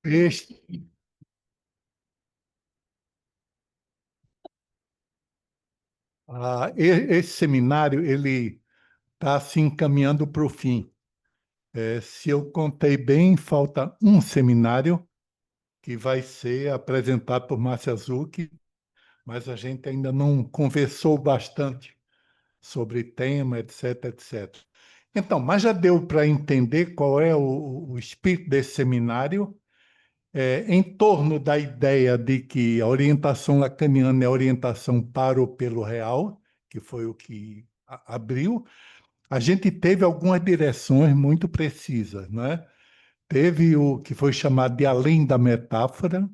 Este, esse seminário ele está se encaminhando para o fim. Se eu contei bem, falta um seminário que vai ser apresentado por Márcia Zucchi, mas a gente ainda não conversou bastante sobre tema, etc, etc. Então, mas já deu para entender qual é o espírito desse seminário, em torno da ideia de que a orientação lacaniana é a orientação para ou pelo real, que foi o que abriu. A gente teve algumas direções muito precisas, né? Teve o que foi chamado de além da metáfora,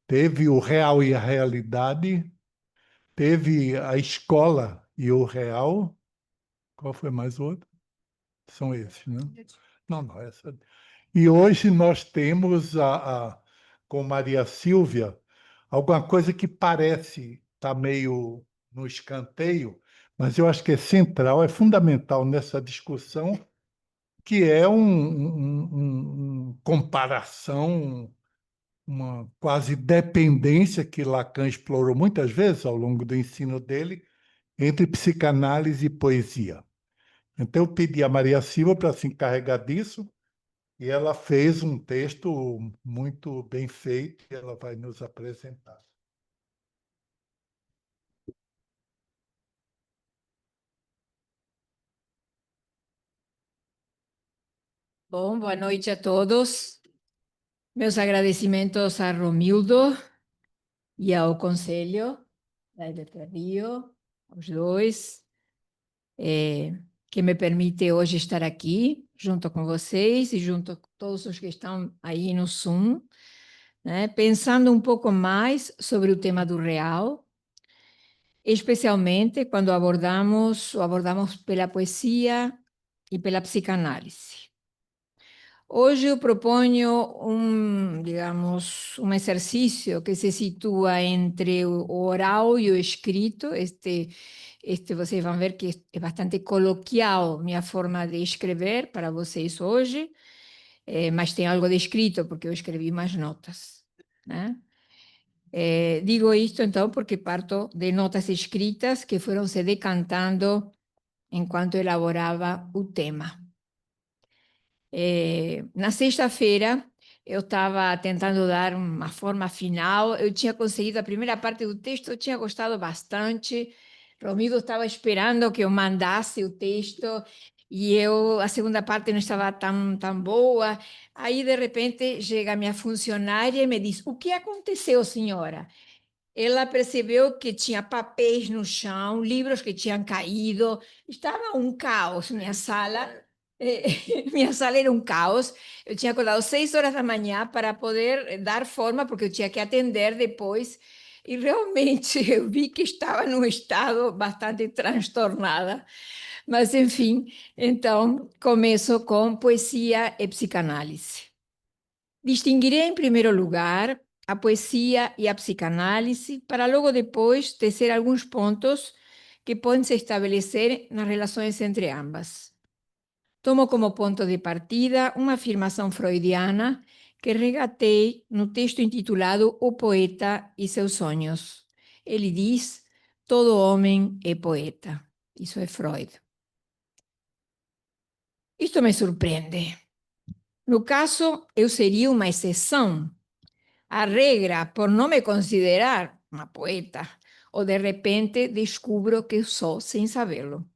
teve o real e a realidade, teve a escola e o real. Qual foi mais outro? São esses, né? Não, não, essa. E hoje nós temos com Maria Silvia alguma coisa que parece estar meio no escanteio, mas eu acho que é central, é fundamental nessa discussão, que é comparação, uma quase dependência que Lacan explorou muitas vezes ao longo do ensino dele entre psicanálise e poesia. Então eu pedi a Maria Silva para se encarregar disso e ela fez um texto muito bem feito e ela vai nos apresentar. Bom, boa noite a todos. Meus agradecimentos a Romildo e ao Conselho da EDP Rio, aos dois, que me permite hoje estar aqui junto com vocês e junto com todos os que estão aí no Zoom, né, pensando um pouco mais sobre o tema do real, especialmente quando o abordamos pela poesia e pela psicanálise. Hoje eu proponho digamos, um exercício que se situa entre o oral e o escrito. Vocês vão ver que é bastante coloquial minha forma de escrever para vocês hoje, mas tem algo de escrito, porque eu escrevi mais notas, né? Digo isto, então, porque parto de notas escritas que foram se decantando enquanto elaborava o tema. Na sexta-feira, eu estava tentando dar uma forma final. Eu tinha conseguido a primeira parte do texto, eu tinha gostado bastante. Romildo estava esperando que eu mandasse o texto e a segunda parte não estava tão boa. Aí, de repente, chega a minha funcionária e me diz: O que aconteceu, senhora? Ela percebeu que tinha papéis no chão, livros que tinham caído, estava um caos minha sala. Minha sala era um caos. Eu tinha acordado 6 horas da manhã para poder dar forma, porque eu tinha que atender depois. E realmente eu vi que estava num estado bastante transtornada. Mas, enfim, então começo com poesia e psicanálise. Distinguirei, em primeiro lugar, a poesia e a psicanálise, para logo depois tecer alguns pontos que podem se estabelecer nas relações entre ambas. Tomo como ponto de partida uma afirmação freudiana que regatei no texto intitulado O Poeta e seus Sonhos. Ele diz: todo homem é poeta. Isso é Freud. Isto me surpreende. No caso, eu seria uma exceção. A regra, por não me considerar uma poeta, ou de repente descubro que sou sem sabê-lo.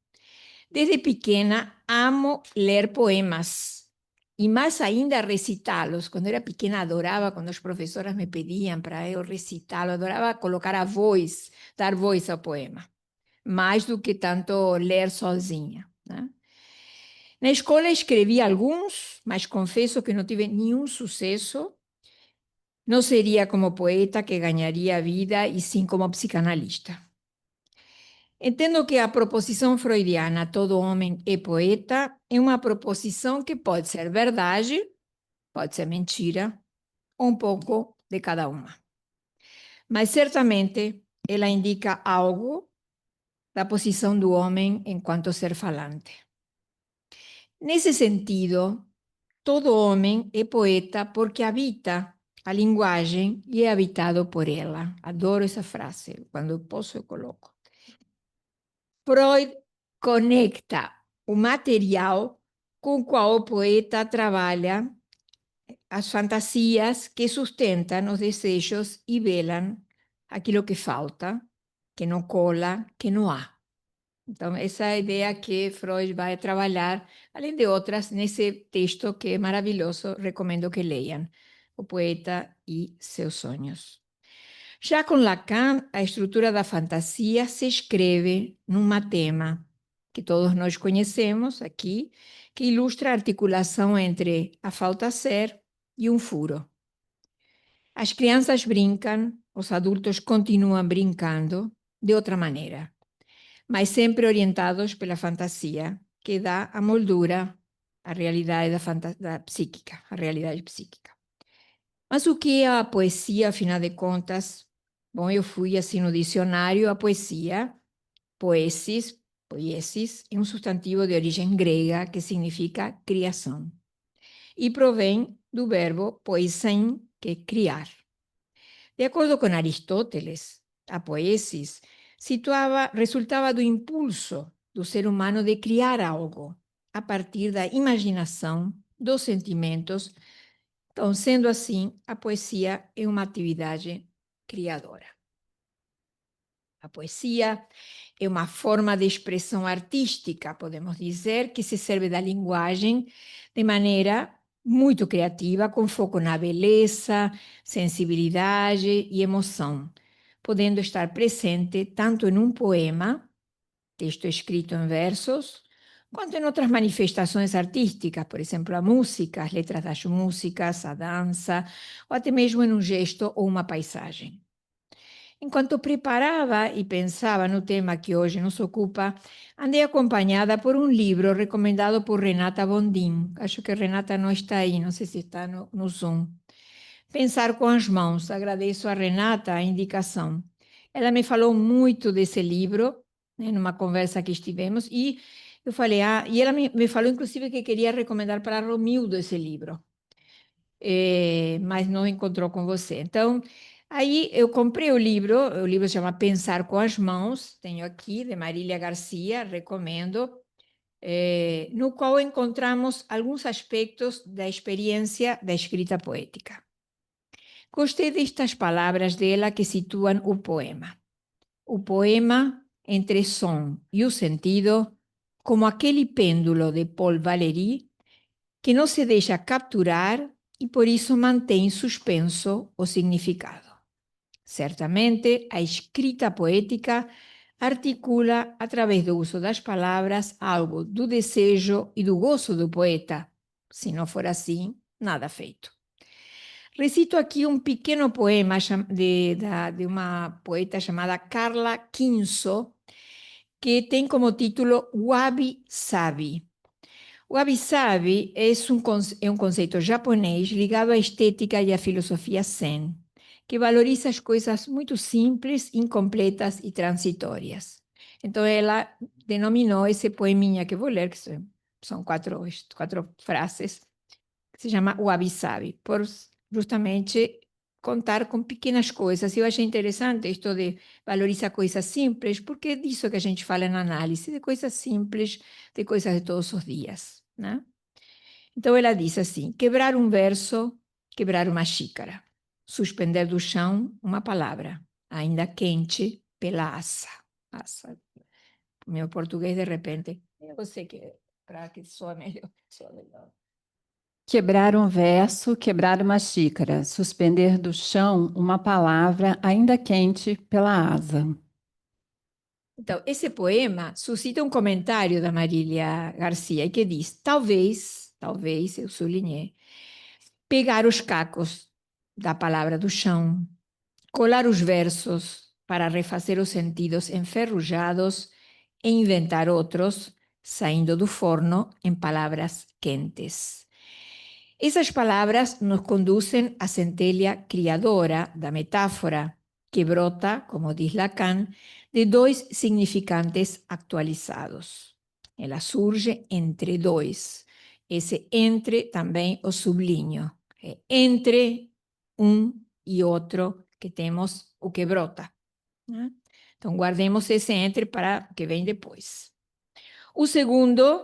Desde pequena amo ler poemas e mais ainda recitá-los. Quando era pequena adorava quando as professoras me pediam para eu recitá-lo, adorava colocar a voz, dar voz ao poema, mais do que tanto ler sozinha, né? Na escola escrevi alguns, mas confesso que não tive nenhum sucesso. Não seria como poeta que ganharia a vida, e sim como psicanalista. Entendo que a proposição freudiana, todo homem é poeta, é uma proposição que pode ser verdade, pode ser mentira, um pouco de cada uma. Mas certamente ela indica algo da posição do homem enquanto ser falante. Nesse sentido, todo homem é poeta porque habita a linguagem e é habitado por ela. Adoro essa frase, quando eu posso eu coloco. Freud conecta o material com o qual o poeta trabalha as fantasias que sustentam os desejos e velam aquilo que falta, que não cola, que não há. Então, essa é a ideia que Freud vai trabalhar, além de outras, nesse texto que é maravilhoso, recomendo que leiam, O Poeta e Seus Sonhos. Já com Lacan, a estrutura da fantasia se escreve num matema, que todos nós conhecemos aqui, que ilustra a articulação entre a falta ser e um furo. As crianças brincam, os adultos continuam brincando de outra maneira, mas sempre orientados pela fantasia, que dá a moldura à realidade da psíquica, a realidade psíquica. Mas o que é a poesia, afinal de contas? Bom, eu fui assim no dicionário, a poesia, poiesis, é um substantivo de origem grega que significa criação. E provém do verbo poiesein, que é criar. De acordo com Aristóteles, a poiesis resultava do impulso do ser humano de criar algo a partir da imaginação, dos sentimentos. Então, sendo assim, a poesia é uma atividade criadora. A poesia é uma forma de expressão artística, podemos dizer, que se serve da linguagem de maneira muito criativa, com foco na beleza, sensibilidade e emoção, podendo estar presente tanto em um poema, texto escrito em versos, quanto em outras manifestações artísticas, por exemplo, a música, as letras das músicas, a dança, ou até mesmo em um gesto ou uma paisagem. Enquanto preparava e pensava no tema que hoje nos ocupa, andei acompanhada por um livro recomendado por Renata Bondim. Acho que Renata não está aí, não sei se está no Zoom. Pensar com as Mãos. Agradeço a Renata a indicação. Ela me falou muito desse livro, né, numa conversa que estivemos, e eu falei, e ela me falou, inclusive, que queria recomendar para Romildo esse livro, mas não encontrou com você. Então, aí eu comprei o livro se chama Pensar com as Mãos, tenho aqui, de Marília Garcia, recomendo, no qual encontramos alguns aspectos da experiência da escrita poética. Gostei destas palavras dela que situam o poema. O poema entre som e o sentido, como aquele pêndulo de Paul Valéry, que não se deixa capturar e por isso mantém suspenso o significado. Certamente, a escrita poética articula, através do uso das palavras, algo do desejo e do gozo do poeta. Se não for assim, nada feito. Recito aqui um pequeno poema de uma poeta chamada Carla Kinso, que tem como título Wabi Sabi. Wabi-sabi é um conceito japonês ligado à estética e à filosofia zen, que valoriza as coisas muito simples, incompletas e transitórias. Então, ela denominou esse poeminha que vou ler, que são quatro frases, que se chama Wabi-sabi, por justamente contar com pequenas coisas. Eu achei interessante isto de valorizar coisas simples, porque é disso que a gente fala na análise, de coisas simples, de coisas de todos os dias, né? Então ela diz assim: quebrar um verso, quebrar uma xícara, suspender do chão uma palavra, ainda quente pela asa. Meu português de repente, eu sei que para que soa melhor, soa melhor. Quebrar um verso, quebrar uma xícara, suspender do chão uma palavra ainda quente pela asa. Então, esse poema suscita um comentário da Marília Garcia que diz: talvez, eu sublinhei, pegar os cacos da palavra do chão, colar os versos para refazer os sentidos enferrujados e inventar outros, saindo do forno em palavras quentes. Essas palavras nos conduzem à centelha criadora da metáfora, que brota, como diz Lacan, de dois significantes actualizados. Ela surge entre dois, Esse entre também o sublinho. É entre um e outro que temos o que brota, né? Então, guardemos esse entre para o que vem depois. O segundo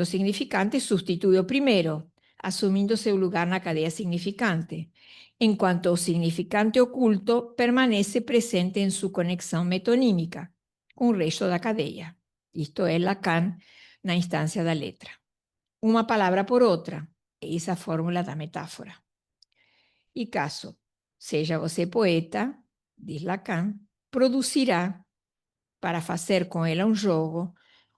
significante substitui o primeiro, assumindo seu lugar na cadeia significante, enquanto o significante oculto permanece presente em sua conexão metonímica com o resto da cadeia. Isto é Lacan na instância da letra. Uma palavra por outra, essa é a fórmula da metáfora. E caso seja você poeta, diz Lacan, produzirá, para fazer com ela um jogo,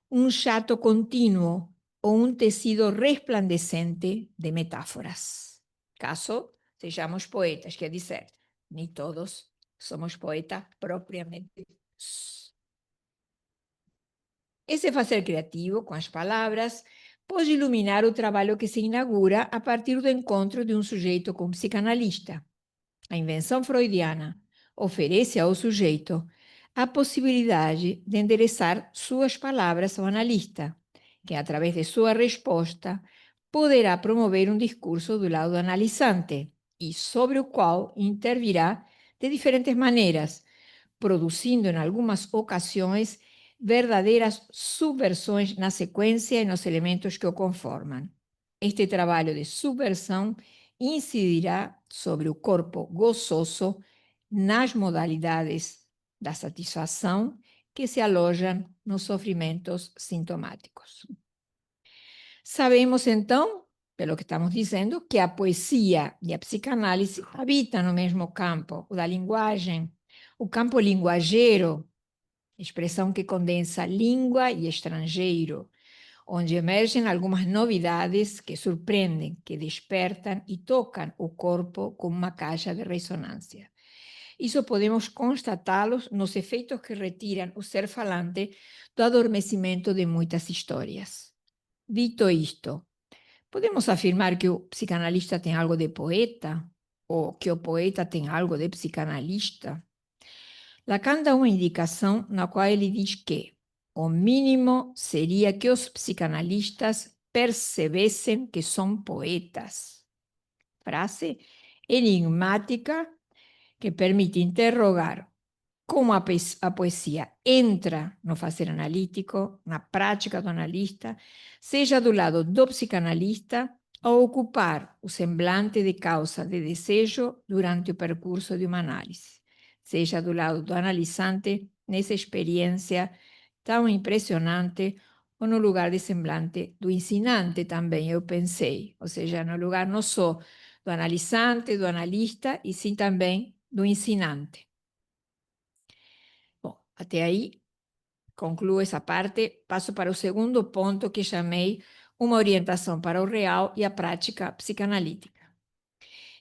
um chato contínuo ou um tecido resplandecente de metáforas. Caso sejamos poetas, quer dizer, nem todos somos poetas propriamente. Esse fazer criativo com as palavras pode iluminar o trabalho que se inaugura a partir do encontro de um sujeito com um psicanalista. A invenção freudiana oferece ao sujeito a possibilidade de endereçar suas palavras ao analista, que, através de sua resposta, poderá promover um discurso do lado do analisante e sobre o qual intervirá de diferentes maneiras, produzindo, em algumas ocasiões, verdadeiras subversões na sequência e nos elementos que o conformam. Este trabalho de subversão incidirá sobre o corpo gozoso nas modalidades da satisfação que se alojam nos sofrimentos sintomáticos. Sabemos, então, pelo que estamos dizendo, que a poesia e a psicanálise habitam no mesmo campo, o da linguagem, o campo linguageiro, expressão que condensa língua e estrangeiro, onde emergem algumas novidades que surpreendem, que despertam e tocam o corpo como uma caixa de ressonância. Isso podemos constatá-los nos efeitos que retiram o ser falante do adormecimento de muitas histórias. Dito isto, podemos afirmar que o psicanalista tem algo de poeta? Ou que o poeta tem algo de psicanalista? Lacan dá uma indicação na qual ele diz que o mínimo seria que os psicanalistas percebessem que são poetas. Frase enigmática que permite interrogar como a poesia entra no fazer analítico, na prática do analista, seja do lado do psicanalista, ou ocupar o semblante de causa de desejo durante o percurso de uma análise, seja do lado do analisante, nessa experiência tão impressionante, ou no lugar de semblante do ensinante também, eu pensei, ou seja, no lugar não só do analisante, do analista, e sim também do ensinante. Bom, até aí concluo essa parte, passo para o segundo ponto que chamei uma orientação para o real e a prática psicanalítica.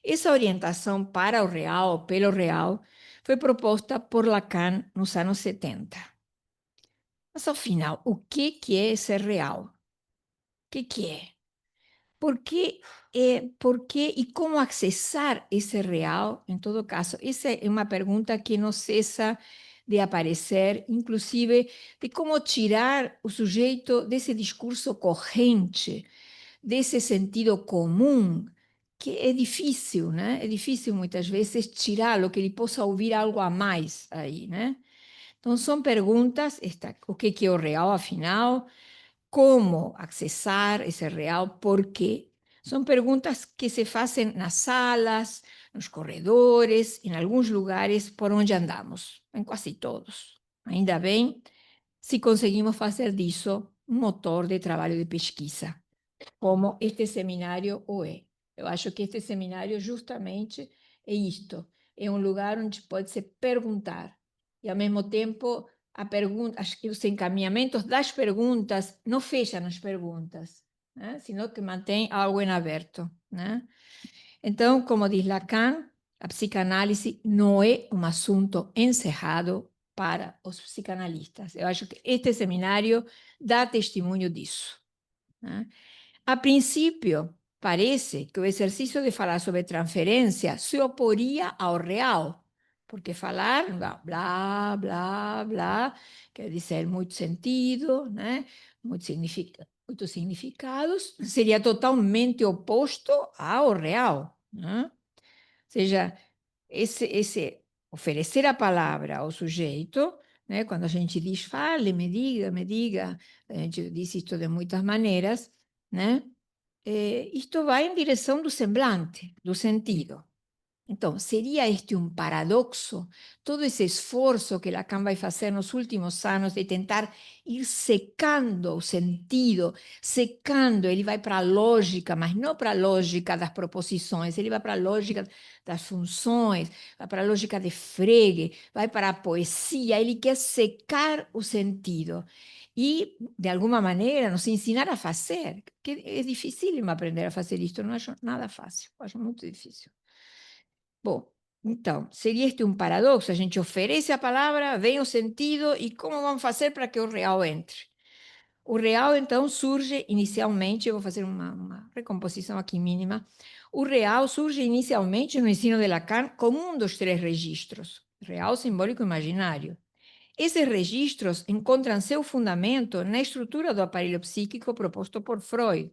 Essa orientação para o real, pelo real, foi proposta por Lacan nos anos 70. Mas, afinal, o que é esse real? O que é? Por que e como acessar esse real, em todo caso? Essa é uma pergunta que não cessa de aparecer, inclusive de como tirar o sujeito desse discurso corrente, desse sentido comum, que é difícil, né? É difícil muitas vezes tirá-lo, que ele possa ouvir algo a mais aí, né? Então, são perguntas, o que é o real, afinal? Como acessar esse real? Por quê? São perguntas que se fazem nas salas, nos corredores, em alguns lugares por onde andamos, em quase todos. Ainda bem se conseguimos fazer disso um motor de trabalho de pesquisa, como este seminário o é. Eu acho que este seminário justamente é isto, é um lugar onde pode-se perguntar e, ao mesmo tempo, os encaminhamentos das perguntas não fecham as perguntas, né? Sino que mantém algo em aberto, né? Então, como diz Lacan, a psicanálise não é um assunto encerrado para os psicanalistas. Eu acho que este seminário dá testemunho disso, né? A princípio, parece que o exercício de falar sobre transferência se oporia ao real, porque falar, blá, blá, blá, quer dizer muito sentido, né? Muito muitos significados, seria totalmente oposto ao real, né? Ou seja, esse oferecer a palavra ao sujeito, né? Quando a gente diz, fale, me diga, a gente diz isto de muitas maneiras, né? Isto vai em direção do semblante, do sentido. Então, seria este um paradoxo? Todo esse esforço que Lacan vai fazer nos últimos anos de tentar ir secando o sentido, secando, ele vai para a lógica, mas não para a lógica das proposições, ele vai para a lógica das funções, vai para a lógica de Frege, vai para a poesia, ele quer secar o sentido. E, de alguma maneira, nos ensinar a fazer, que é difícil aprender a fazer isto, não acho nada fácil, acho muito difícil. Bom, então, seria este um paradoxo? A gente oferece a palavra, vem o sentido, e como vamos fazer para que o real entre? O real, então, surge inicialmente, eu vou fazer uma recomposição aqui mínima, o real surge inicialmente no ensino de Lacan como um dos 3 registros, real, simbólico e imaginário. Esses registros encontram seu fundamento na estrutura do aparelho psíquico proposto por Freud,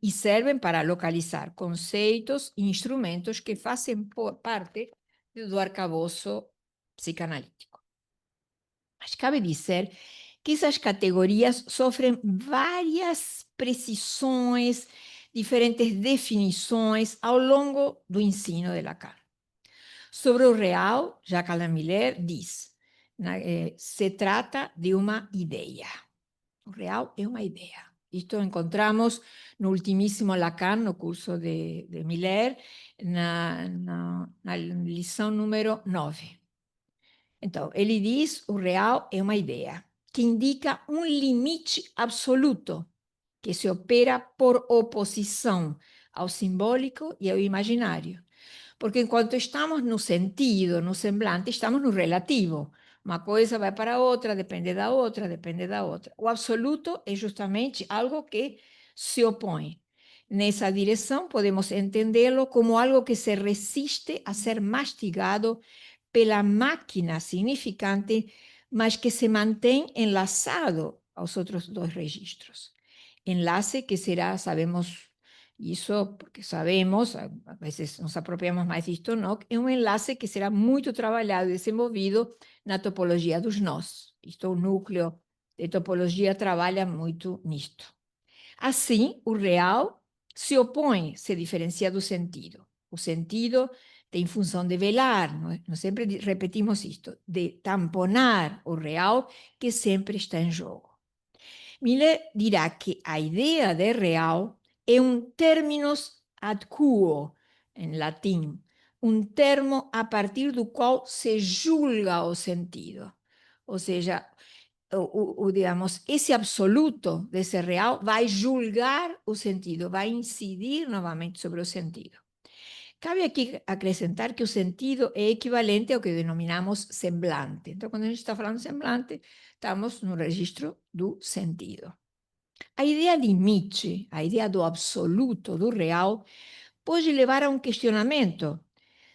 e servem para localizar conceitos e instrumentos que fazem parte do arcabouço psicanalítico. Mas cabe dizer que essas categorias sofrem várias precisões, diferentes definições ao longo do ensino de Lacan. Sobre o real, Jacques Alain Miller diz, se trata de uma ideia. O real é uma ideia. Isto encontramos no ultimíssimo Lacan, no curso de Miller, na lição número 9. Então, ele diz o real é uma ideia que indica um limite absoluto que se opera por oposição ao simbólico e ao imaginário. Porque enquanto estamos no sentido, no semblante, estamos no relativo. Uma coisa vai para a outra, depende da outra, depende da outra. O absoluto é justamente algo que se opõe. Nessa direção, podemos entendê-lo como algo que se resiste a ser mastigado pela máquina significante, mas que se mantém enlaçado aos outros 2 registros. Enlace que será, sabemos isso porque sabemos, a vezes nos apropriamos mais disto, não, é um enlace que será muito trabalhado e desenvolvido na topologia dos nós. Isto, o núcleo de topologia trabalha muito nisto. Assim, o real se opõe, se diferencia do sentido. O sentido tem função de velar, nós sempre repetimos isto, de tamponar o real que sempre está em jogo. Miller dirá que a ideia de real é um terminus ad quo, em latim, um termo a partir do qual se julga o sentido. Ou seja, digamos, esse absoluto desse real vai julgar o sentido, vai incidir novamente sobre o sentido. Cabe aqui acrescentar que o sentido é equivalente ao que denominamos semblante. Então, quando a gente está falando de semblante, estamos no registro do sentido. A ideia limite, a ideia do absoluto, do real, pode levar a um questionamento.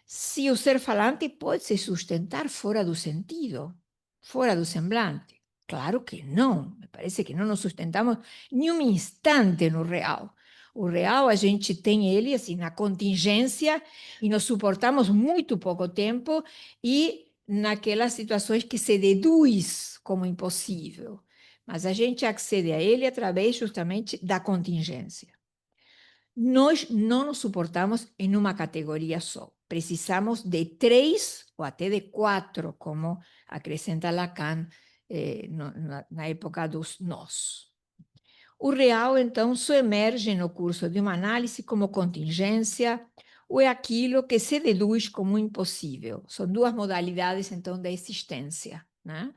Se o ser falante pode se sustentar fora do sentido, fora do semblante. Claro que não. Me parece que não nos sustentamos nem um instante no real. O real, a gente tem ele assim na contingência e nos suportamos muito pouco tempo e naquelas situações que se deduz como impossível. Mas a gente accede a ele através justamente da contingência. Nós não nos suportamos em uma categoria só. Precisamos de 3 ou até de 4, como acrescenta Lacan na época dos nós. O real, então, só emerge no curso de uma análise como contingência ou é aquilo que se deduz como impossível. São 2 modalidades, então, da existência, né?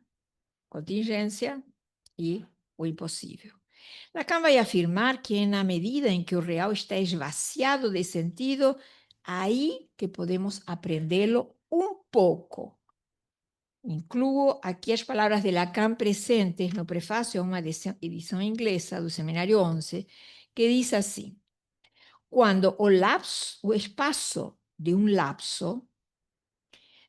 Contingência e o impossível. Lacan vai afirmar que é na medida em que o real está esvaziado de sentido, aí que podemos aprendê-lo um pouco. Incluo aqui as palavras de Lacan presentes no prefácio a uma edição inglesa do Seminário 11, que diz assim: quando o espaço de um lapso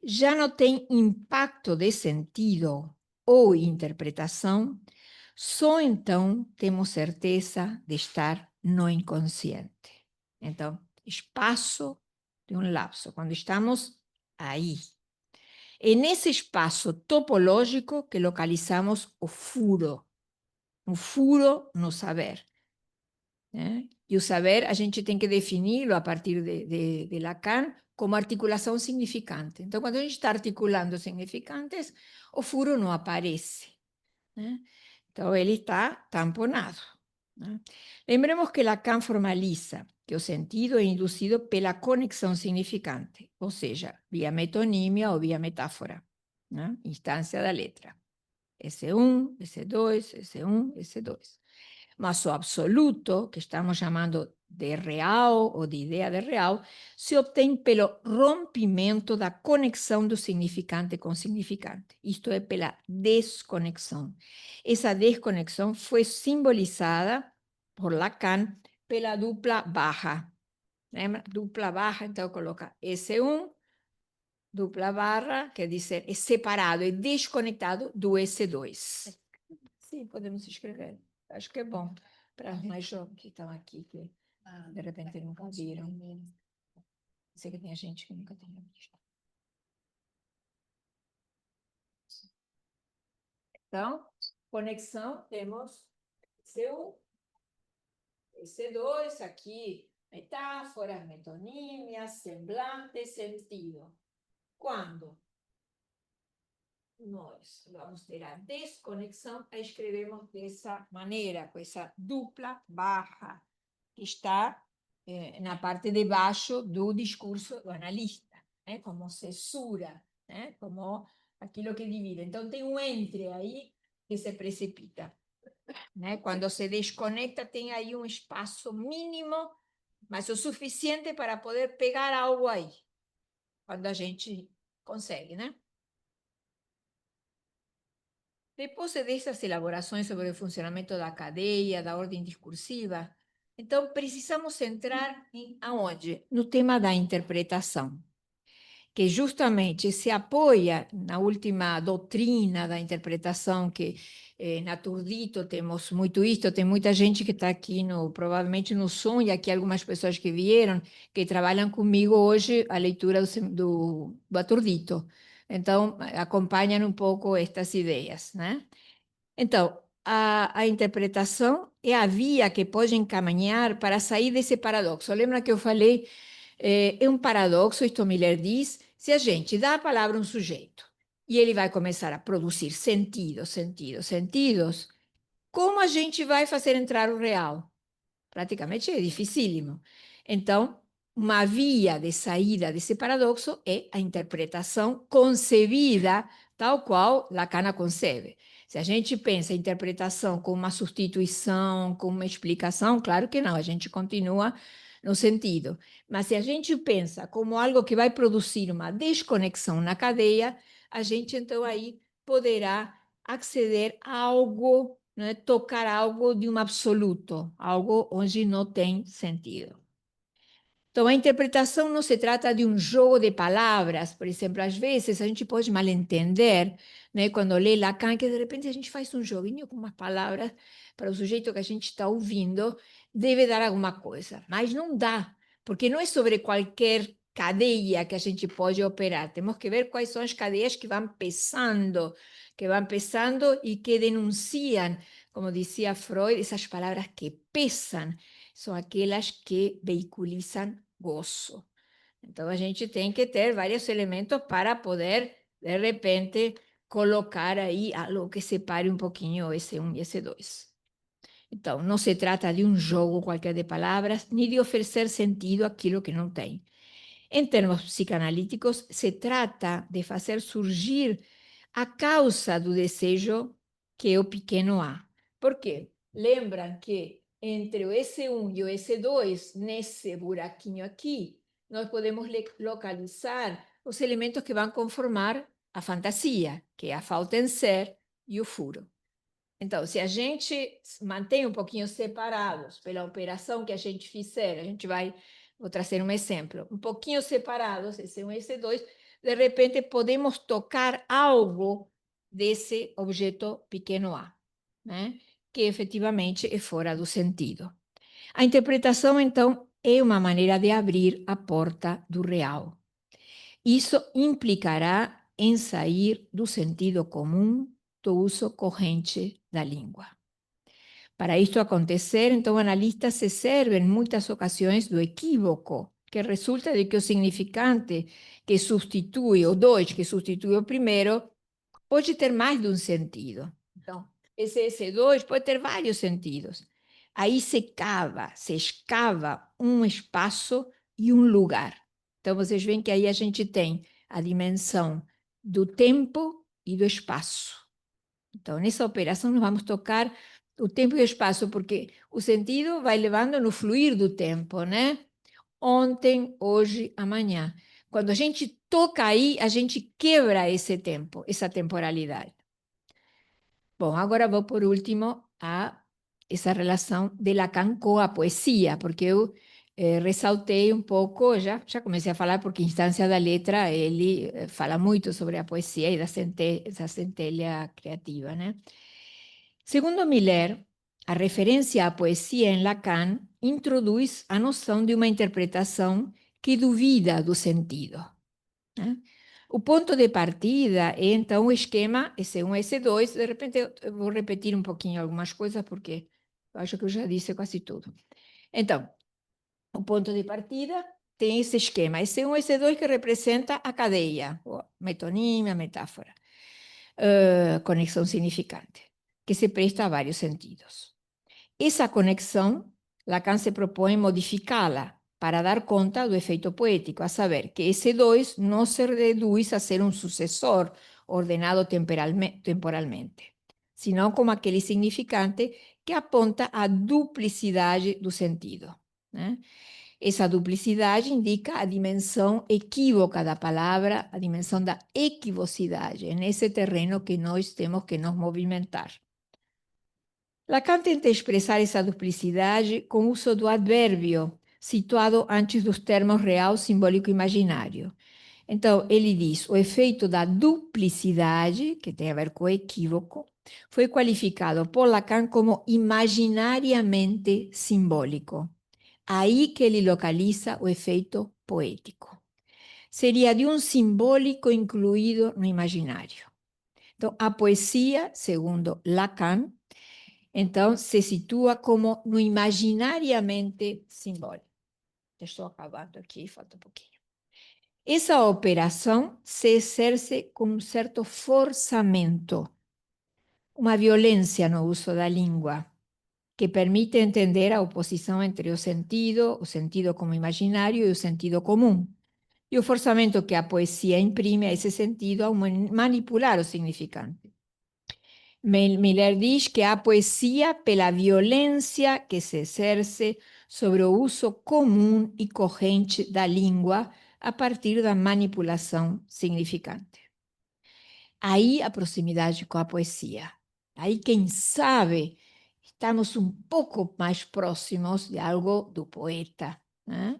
já não tem impacto de sentido ou interpretação, só então temos certeza de estar no inconsciente. Então, espaço de um lapso, quando estamos aí. É nesse espaço topológico que localizamos o furo no saber. Né? E o saber a gente tem que defini-lo a partir de Lacan como articulação significante. Então, quando a gente está articulando significantes, o furo não aparece. Né? Então, ele está tamponado. Né? Lembremos que Lacan formaliza que o sentido é induzido pela conexão significante, ou seja, via metonímia ou via metáfora, né? Instância da letra. S1, S2, S1, S2. Mas o absoluto, que estamos chamando de real ou de ideia de real, se obtém pelo rompimento da conexão do significante com o significante. Isto é, pela desconexão. Essa desconexão foi simbolizada por Lacan pela dupla barra. Lembra? Dupla barra, então coloca S1, dupla barra, quer dizer, é separado, é desconectado do S2. Sim, podemos escrever. Acho que é bom para os mais jovens que estão aqui, que de repente nunca viram. Sei que tem gente que nunca tenha visto. Então, conexão, temos C1, C2, aqui, metáfora, metonímia, semblante, sentido. Quando nós vamos ter a desconexão, a escrevemos dessa maneira, com essa dupla barra, que está na parte de baixo do discurso do analista, né? Como censura, né? Como aquilo que divide. Então, tem um entre aí que se precipita. Né? Quando se desconecta, tem aí um espaço mínimo, mas o suficiente para poder pegar algo aí, quando a gente consegue, né? Depois dessas elaborações sobre o funcionamento da cadeia, da ordem discursiva, então precisamos entrar em aonde? No tema da interpretação, que justamente se apoia na última doutrina da interpretação, que na Turdito temos muito isto, tem muita gente que está aqui, provavelmente no Zoom, e aqui algumas pessoas que vieram, que trabalham comigo hoje a leitura do Turdito. Então, acompanham um pouco estas ideias, né? Então, a interpretação é a via que pode encaminhar para sair desse paradoxo. Lembra que eu falei, é um paradoxo, isto Miller diz, se a gente dá a palavra a um sujeito e ele vai começar a produzir sentidos, como a gente vai fazer entrar o real? Praticamente é dificílimo. Então, uma via de saída desse paradoxo é a interpretação concebida tal qual Lacan a concebe. Se a gente pensa a interpretação como uma substituição, como uma explicação, claro que não, a gente continua no sentido. Mas se a gente pensa como algo que vai produzir uma desconexão na cadeia, a gente então aí poderá acceder a algo, né, tocar algo de um absoluto, algo onde não tem sentido. Então, a interpretação não se trata de um jogo de palavras, por exemplo, às vezes a gente pode mal entender, né, quando lê Lacan, que de repente a gente faz um joguinho com umas palavras para o sujeito que a gente está ouvindo, deve dar alguma coisa, mas não dá, porque não é sobre qualquer cadeia que a gente pode operar, temos que ver quais são as cadeias que vão pesando e que denunciam, como dizia Freud, essas palavras que pesam, são aquelas que veiculizam gozo. Então, a gente tem que ter vários elementos para poder, de repente, colocar aí algo que separe um pouquinho S1 e S2. Então, não se trata de um jogo qualquer de palavras, nem de oferecer sentido àquilo que não tem. Em termos psicanalíticos, se trata de fazer surgir a causa do desejo, que é o pequeno a. Por quê? Lembram que entre o S1 e o S2, nesse buraquinho aqui, nós podemos localizar os elementos que vão conformar a fantasia, que é a falta em ser e o furo. Então, se a gente mantém um pouquinho separados pela operação que a gente fizer, a gente vai, vou trazer um exemplo, um pouquinho separados, S1 e S2, de repente podemos tocar algo desse objeto pequeno a. né? Que efetivamente é fora do sentido. A interpretação, então, é uma maneira de abrir a porta do real. Isso implicará em sair do sentido comum do uso corrente da língua. Para isto acontecer, então, analistas se servem em muitas ocasiões do equívoco, que resulta de que o significante que substitui, o dois que substitui o primeiro, pode ter mais de um sentido. Então, esse dois pode ter vários sentidos. Aí se escava um espaço e um lugar. Então, vocês veem que aí a gente tem a dimensão do tempo e do espaço. Então, nessa operação, nós vamos tocar o tempo e o espaço, porque o sentido vai levando no fluir do tempo, né? Ontem, hoje, amanhã. Quando a gente toca aí, a gente quebra esse tempo, essa temporalidade. Bom, agora vou, por último, a essa relação de Lacan com a poesia, porque eu ressaltei um pouco, já comecei a falar, porque Instância da Letra, ele fala muito sobre a poesia e da centelha criativa, né? Segundo Miller, a referência à poesia em Lacan introduz a noção de uma interpretação que duvida do sentido, né? O ponto de partida é, então, o esquema S1, S2. De repente, eu vou repetir um pouquinho algumas coisas, porque eu acho que eu já disse quase tudo. Então, o ponto de partida tem esse esquema S1, S2, que representa a cadeia, metonímia, metáfora, conexão significante, que se presta a vários sentidos. Essa conexão, Lacan se propõe modificá-la para dar conta do efeito poético, a saber, que esse dois não se reduz a ser um sucessor ordenado temporalmente, senão como aquele significante que aponta à duplicidade do sentido, né? Essa duplicidade indica a dimensão equívoca da palavra, a dimensão da equivocidade. É nesse terreno que nós temos que nos movimentar. Lacan tenta expressar essa duplicidade com o uso do advérbio, situado antes dos termos real, simbólico e imaginário. Então, ele diz: o efeito da duplicidade, que tem a ver com o equívoco, foi qualificado por Lacan como imaginariamente simbólico. Aí que ele localiza o efeito poético. Seria de um simbólico incluído no imaginário. Então, a poesia, segundo Lacan, então, se situa como no imaginariamente simbólico. Estou acabando aqui, falta um pouquinho. Essa operação se exerce com um certo forçamento, uma violência no uso da língua, que permite entender a oposição entre o sentido como imaginário e o sentido comum, e o forçamento que a poesia imprime a esse sentido ao manipular o significante. Miller diz que a poesia, pela violência que se exerce sobre o uso comum e corrente da língua a partir da manipulação significante. Aí a proximidade com a poesia. Aí, quem sabe, estamos um pouco mais próximos de algo do poeta, né?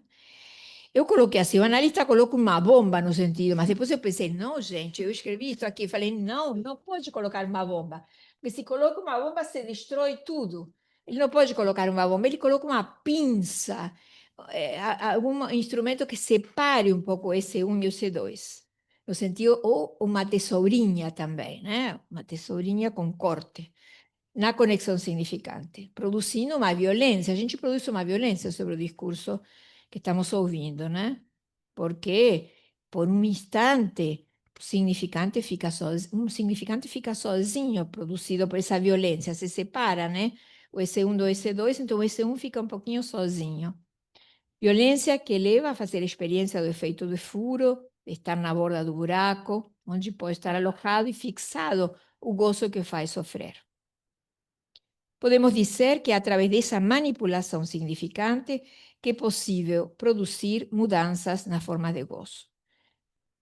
Eu coloquei assim, o analista coloca uma bomba no sentido, mas depois eu pensei, não, gente, eu escrevi isso aqui, falei, não pode colocar uma bomba, porque se coloca uma bomba, se destrói tudo. Ele não pode colocar uma bomba, ele coloca uma pinça, algum instrumento que separe um pouco esse um e esse dois. No sentido, ou uma tesourinha também, né? Uma tesourinha com corte, na conexão significante, produzindo uma violência. A gente produz uma violência sobre o discurso que estamos ouvindo, né? Porque, por um instante, um significante fica sozinho, produzido por essa violência, se separa, né? O S1 do S2, então o S1 fica um pouquinho sozinho. Violência que leva a fazer a experiência do efeito do furo, de estar na borda do buraco, onde pode estar alojado e fixado o gozo que faz sofrer. Podemos dizer que é através dessa manipulação significante que é possível produzir mudanças na forma de gozo.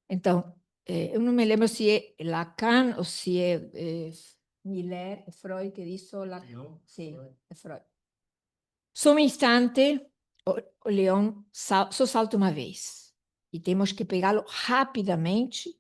Então, eu não me lembro se é Lacan ou se é Miller, Freud que diz Lacan. Sim, é Freud. Só um instante, o leão só salta uma vez. E temos que pegá-lo rapidamente,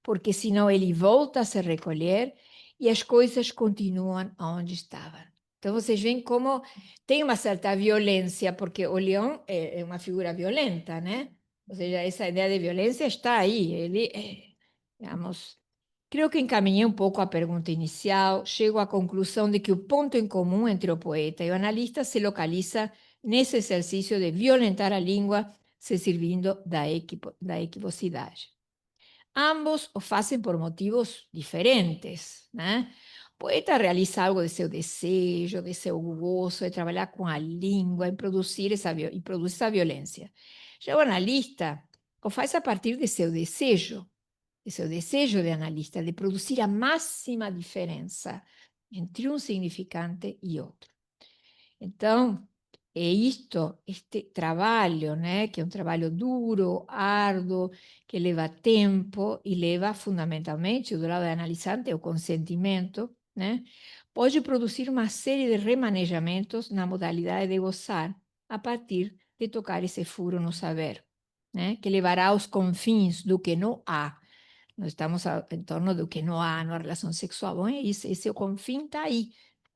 porque senão ele volta a se recolher e as coisas continuam onde estavam. Então, vocês veem como tem uma certa violência, porque o leão é uma figura violenta, né? Ou seja, essa ideia de violência está aí. Ele, digamos, creio que encaminhei um pouco a pergunta inicial. Chego à conclusão de que o ponto em comum entre o poeta e o analista se localiza nesse exercício de violentar a língua, se servindo da equivocidade. Ambos o fazem por motivos diferentes, né? O poeta realiza algo de seu desejo, de seu gozo, de trabalhar com a língua, em produzir e produz essa violência. Já o analista o faz a partir de seu desejo de analista, de produzir a máxima diferença entre um significante e outro. Então, este trabalho, né, que é um trabalho duro, árduo, que leva tempo e leva fundamentalmente, do lado do analisante, o consentimento, né, pode produzir uma série de remanejamentos na modalidade de gozar a partir de tocar esse furo no saber, né, que levará aos confins do que não há. Nós estamos em torno do que não há na relação sexual. Bom, esse confim está aí.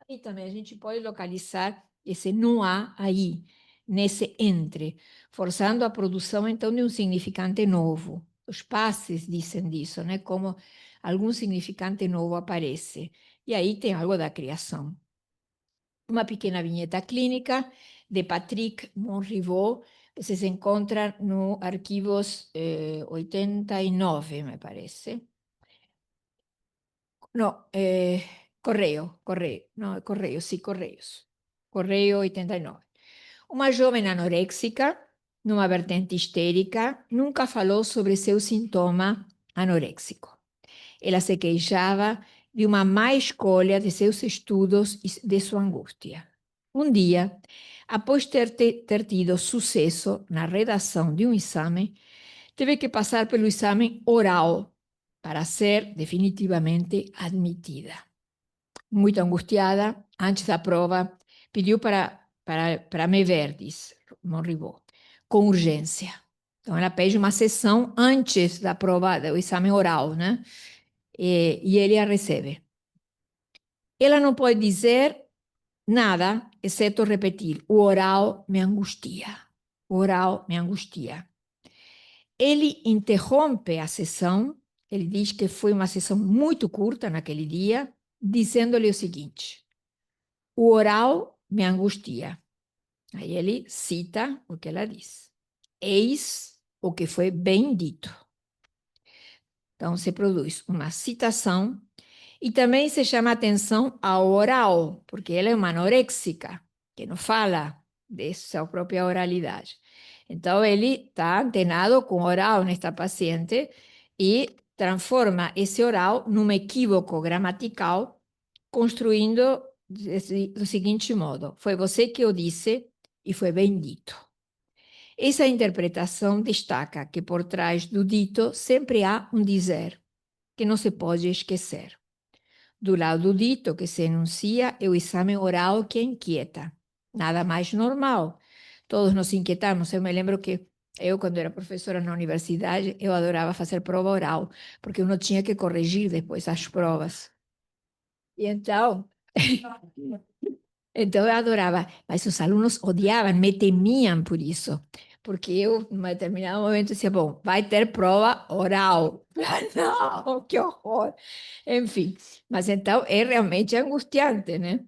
E também a gente pode localizar esse não há aí, nesse entre, forçando a produção, então, de um significante novo. Os passes dizem disso, né? Como algum significante novo aparece. E aí tem algo da criação. Uma pequena vinheta clínica de Patrick Monrivaux, vocês encontram no Arquivos 89, me parece. No, Correio, no, Correio, sì, Correios. Correio 89. Uma jovem anoréxica, numa vertente histérica, nunca falou sobre seu sintoma anoréxico. Ela se queixava de uma má escolha de seus estudos e de sua angústia. Um dia, após ter tido sucesso na redação de um exame, teve que passar pelo exame oral para ser definitivamente admitida. Muito angustiada, antes da prova, pediu para me ver, diz Monrivaux, com urgência. Então, ela pede uma sessão antes da prova, do exame oral, né? E ele a recebe. Ela não pode dizer nada, exceto repetir: o oral me angustia. O oral me angustia. Ele interrompe a sessão, ele diz que foi uma sessão muito curta naquele dia, dizendo-lhe o seguinte: o oral me angustia. Aí ele cita o que ela diz: eis o que foi bem dito. Então se produz uma citação e também se chama atenção ao oral, porque ela é uma anoréxica, que não fala de sua própria oralidade. Então, ele está antenado com o oral nesta paciente e transforma esse oral num equívoco gramatical, construindo do seguinte modo: foi você que o disse e foi bem dito. Essa interpretação destaca que por trás do dito sempre há um dizer, que não se pode esquecer. Do lado do dito que se enuncia é o exame oral que inquieta. Nada mais normal. Todos nos inquietamos. Eu me lembro que eu, quando era professora na universidade, eu adorava fazer prova oral, porque eu não tinha que corrigir depois as provas. E então, então eu adorava, mas os alunos odiavam, me temiam por isso. Porque eu, em um determinado momento, dizia, bom, vai ter prova oral. Não, que horror! Enfim, mas então é realmente angustiante, né?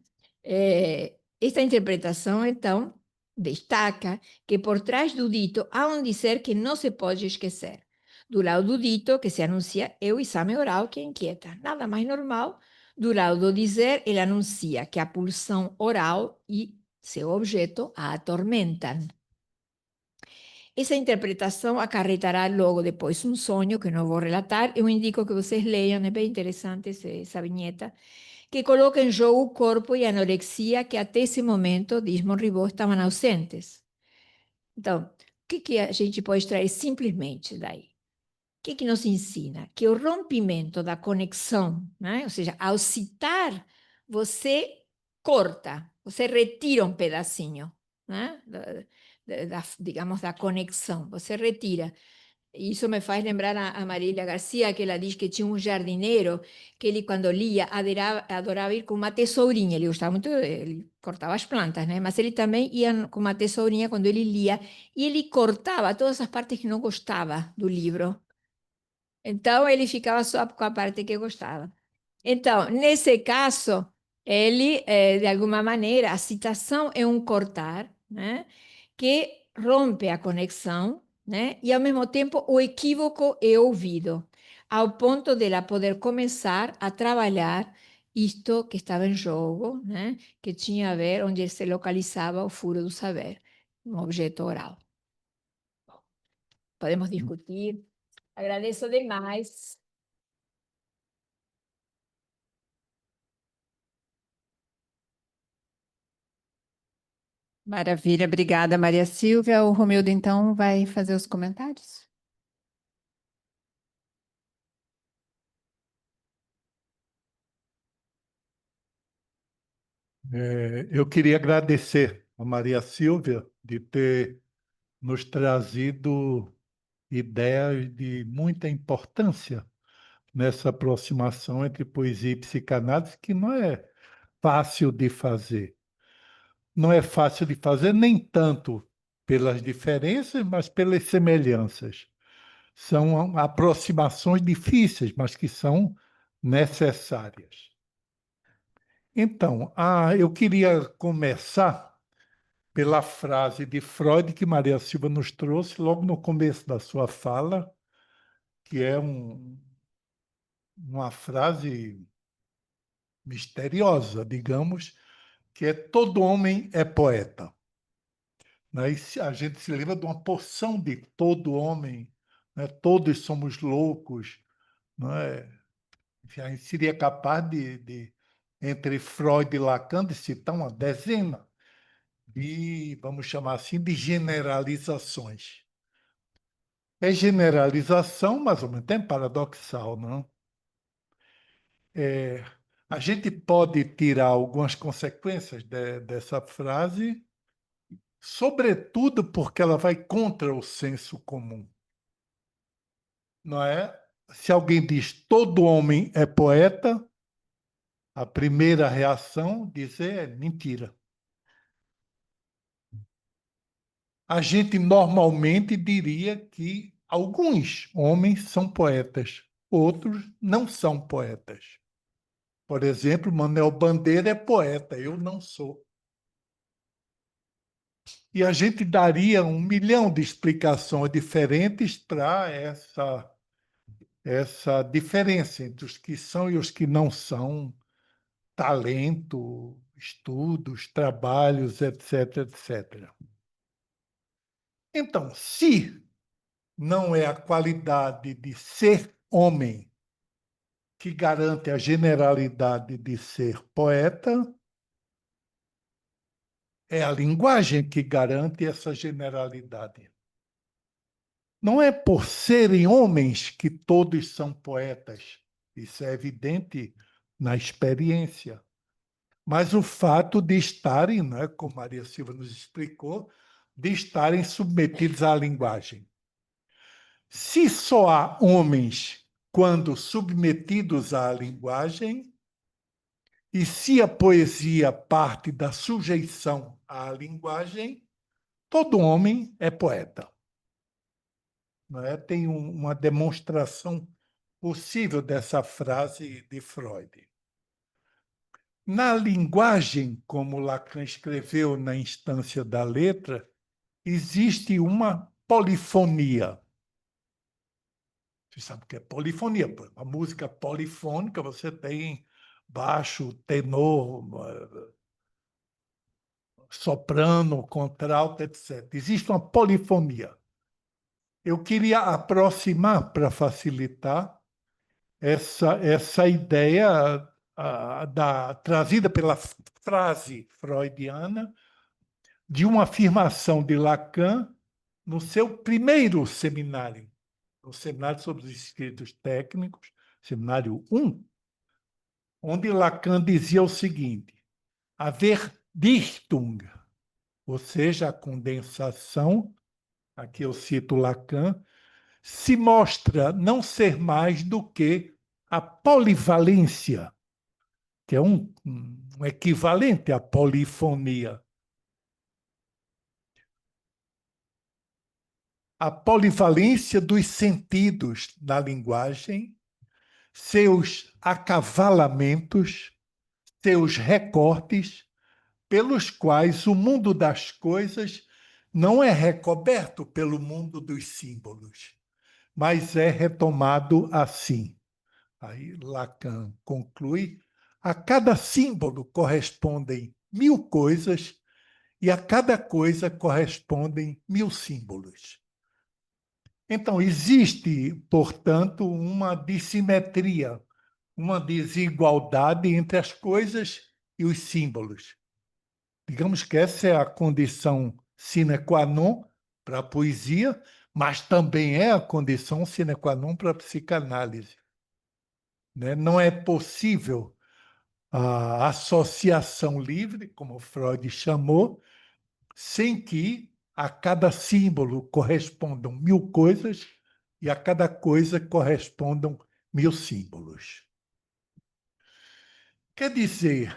Esta interpretação, então, destaca que por trás do dito há um dizer que não se pode esquecer. Do lado do dito que se anuncia é o exame oral que inquieta. Nada mais normal. Do lado do dizer, ele anuncia que a pulsão oral e seu objeto a atormentam. Essa interpretação acarretará logo depois um sonho, que não vou relatar. Eu indico que vocês leiam, é bem interessante essa vinheta, que coloca em jogo o corpo e a anorexia que até esse momento, diz Monrivaux, estavam ausentes. Então, o que a gente pode extrair simplesmente daí? O que nos ensina? Que o rompimento da conexão, né? Ou seja, ao citar, você corta, você retira um pedacinho, né? Digamos, da conexão, você retira. Isso me faz lembrar a Marília Garcia, que ela diz que tinha um jardineiro que ele, quando lia, adorava ir com uma tesourinha. Ele gostava muito, ele cortava as plantas, né? Mas ele também ia com uma tesourinha quando ele lia e ele cortava todas as partes que não gostava do livro. Então, ele ficava só com a parte que gostava. Então, nesse caso, ele, de alguma maneira, a citação é um cortar, né, que rompe a conexão, né, e, ao mesmo tempo, o equívoco é ouvido, ao ponto de ela poder começar a trabalhar isto que estava em jogo, né, que tinha a ver onde se localizava o furo do saber, um objeto oral. Podemos discutir. Agradeço demais. Maravilha, obrigada, Maria Silvia. O Romildo, então, vai fazer os comentários? Eu queria agradecer a Maria Silvia de ter nos trazido ideias de muita importância nessa aproximação entre poesia e psicanálise, que não é fácil de fazer. Não é fácil de fazer nem tanto pelas diferenças, mas pelas semelhanças. São aproximações difíceis, mas que são necessárias. Então, eu queria começar pela frase de Freud que Maria Silva nos trouxe logo no começo da sua fala, que é uma frase misteriosa, digamos, que é todo homem é poeta. Né? E a gente se lembra de uma porção de todo homem, né? Todos somos loucos. Não é? Enfim, a gente seria capaz entre Freud e Lacan, de citar uma dezena de, vamos chamar assim, de generalizações. É generalização, mas ao mesmo tempo paradoxal, não? A gente pode tirar algumas consequências dessa frase, sobretudo porque ela vai contra o senso comum, não é? Se alguém diz todo homem é poeta, a primeira reação dizer é mentira. A gente normalmente diria que alguns homens são poetas, outros não são poetas. Por exemplo, Manuel Bandeira é poeta, eu não sou. E a gente daria 1 milhão de explicações diferentes para essa diferença entre os que são e os que não são, talento, estudos, trabalhos, etc, etc. Então, se não é a qualidade de ser homem que garante a generalidade de ser poeta, é a linguagem que garante essa generalidade. Não é por serem homens que todos são poetas, isso é evidente na experiência, mas o fato de estarem, né, como Maria Silva nos explicou, de estarem submetidos à linguagem. Se só há homens quando submetidos à linguagem, e se a poesia parte da sujeição à linguagem, todo homem é poeta. Não é? Tem uma demonstração possível dessa frase de Freud. Na linguagem, como Lacan escreveu na instância da letra, existe uma polifonia. Você sabe o que é polifonia? A música polifônica, você tem baixo, tenor, soprano, contralto, etc. Existe uma polifonia. Eu queria aproximar, para facilitar, essa ideia trazida pela frase freudiana de uma afirmação de Lacan no seu primeiro seminário, o Seminário sobre os Escritos Técnicos, Seminário 1, onde Lacan dizia o seguinte: a Verdichtung, ou seja, a condensação, aqui eu cito Lacan, se mostra não ser mais do que a polivalência, que é um equivalente à polifonia. A polivalência dos sentidos na linguagem, seus acavalamentos, seus recortes, pelos quais o mundo das coisas não é recoberto pelo mundo dos símbolos, mas é retomado assim. Aí Lacan conclui: a cada símbolo correspondem 1000 coisas e a cada coisa correspondem 1000 símbolos. Então, existe, portanto, uma dissimetria, uma desigualdade entre as coisas e os símbolos. Digamos que essa é a condição sine qua non para a poesia, mas também é a condição sine qua non para a psicanálise. Né? Não é possível a associação livre, como Freud chamou, sem que a cada símbolo correspondam 1000 coisas e a cada coisa correspondam 1000 símbolos. Quer dizer,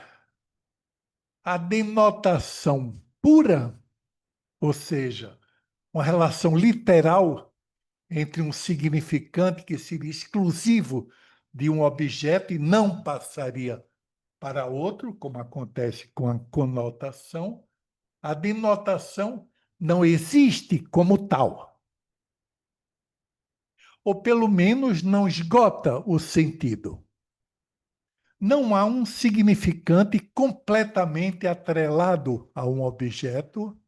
a denotação pura, ou seja, uma relação literal entre um significante que seria exclusivo de um objeto e não passaria para outro, como acontece com a conotação, a denotação não existe como tal. Ou pelo menos não esgota o sentido. Não há um significante completamente atrelado a um objeto,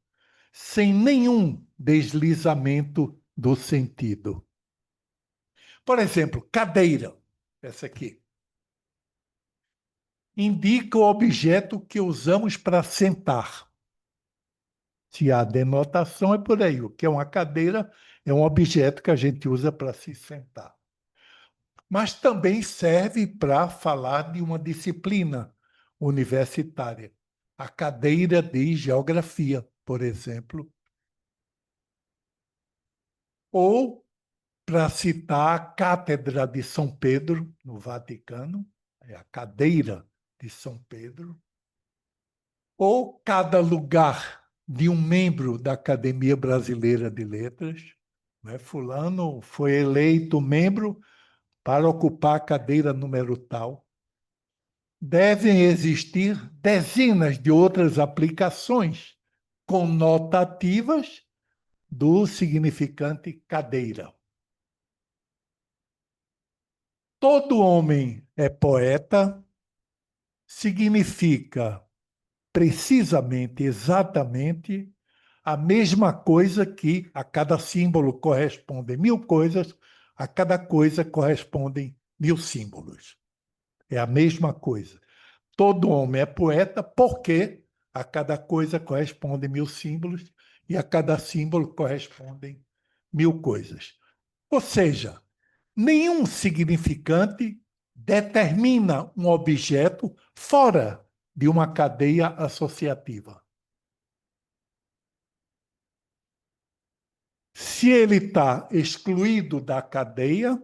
sem nenhum deslizamento do sentido. Por exemplo, cadeira, essa aqui, indica o objeto que usamos para sentar. Se há denotação, é por aí. O que é uma cadeira é um objeto que a gente usa para se sentar. Mas também serve para falar de uma disciplina universitária. A cadeira de geografia, por exemplo. Ou para citar a Cátedra de São Pedro, no Vaticano, é a cadeira de São Pedro. Ou cada lugar de um membro da Academia Brasileira de Letras. Né? Fulano foi eleito membro para ocupar a cadeira número tal. Devem existir dezenas de outras aplicações conotativas do significante cadeira. Todo homem é poeta significa precisamente, exatamente, a mesma coisa que a cada símbolo correspondem 1000 coisas, a cada coisa correspondem 1000 símbolos. É a mesma coisa. Todo homem é poeta porque a cada coisa correspondem 1000 símbolos e a cada símbolo correspondem 1000 coisas. Ou seja, nenhum significante determina um objeto fora de uma cadeia associativa. Se ele está excluído da cadeia,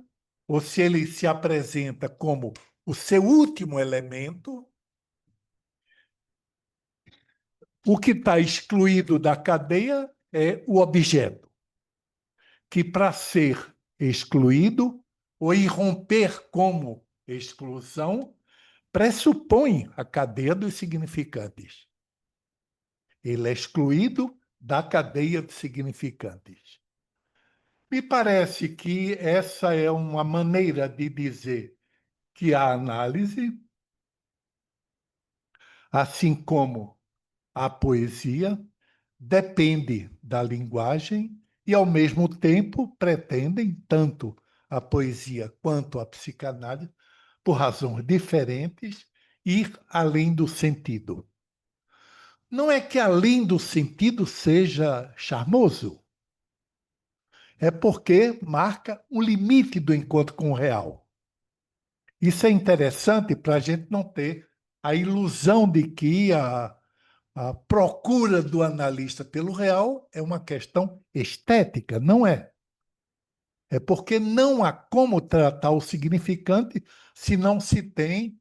ou se ele se apresenta como o seu último elemento, o que está excluído da cadeia é o objeto, que para ser excluído ou irromper como exclusão, pressupõe a cadeia dos significantes. Ele é excluído da cadeia de significantes. Me parece que essa é uma maneira de dizer que a análise, assim como a poesia, depende da linguagem e, ao mesmo tempo, pretendem, tanto a poesia quanto a psicanálise, por razões diferentes, ir além do sentido. Não é que além do sentido seja charmoso, é porque marca um limite do encontro com o real. Isso é interessante para a gente não ter a ilusão de que a procura do analista pelo real é uma questão estética. Não é. É porque não há como tratar o significante se não se tem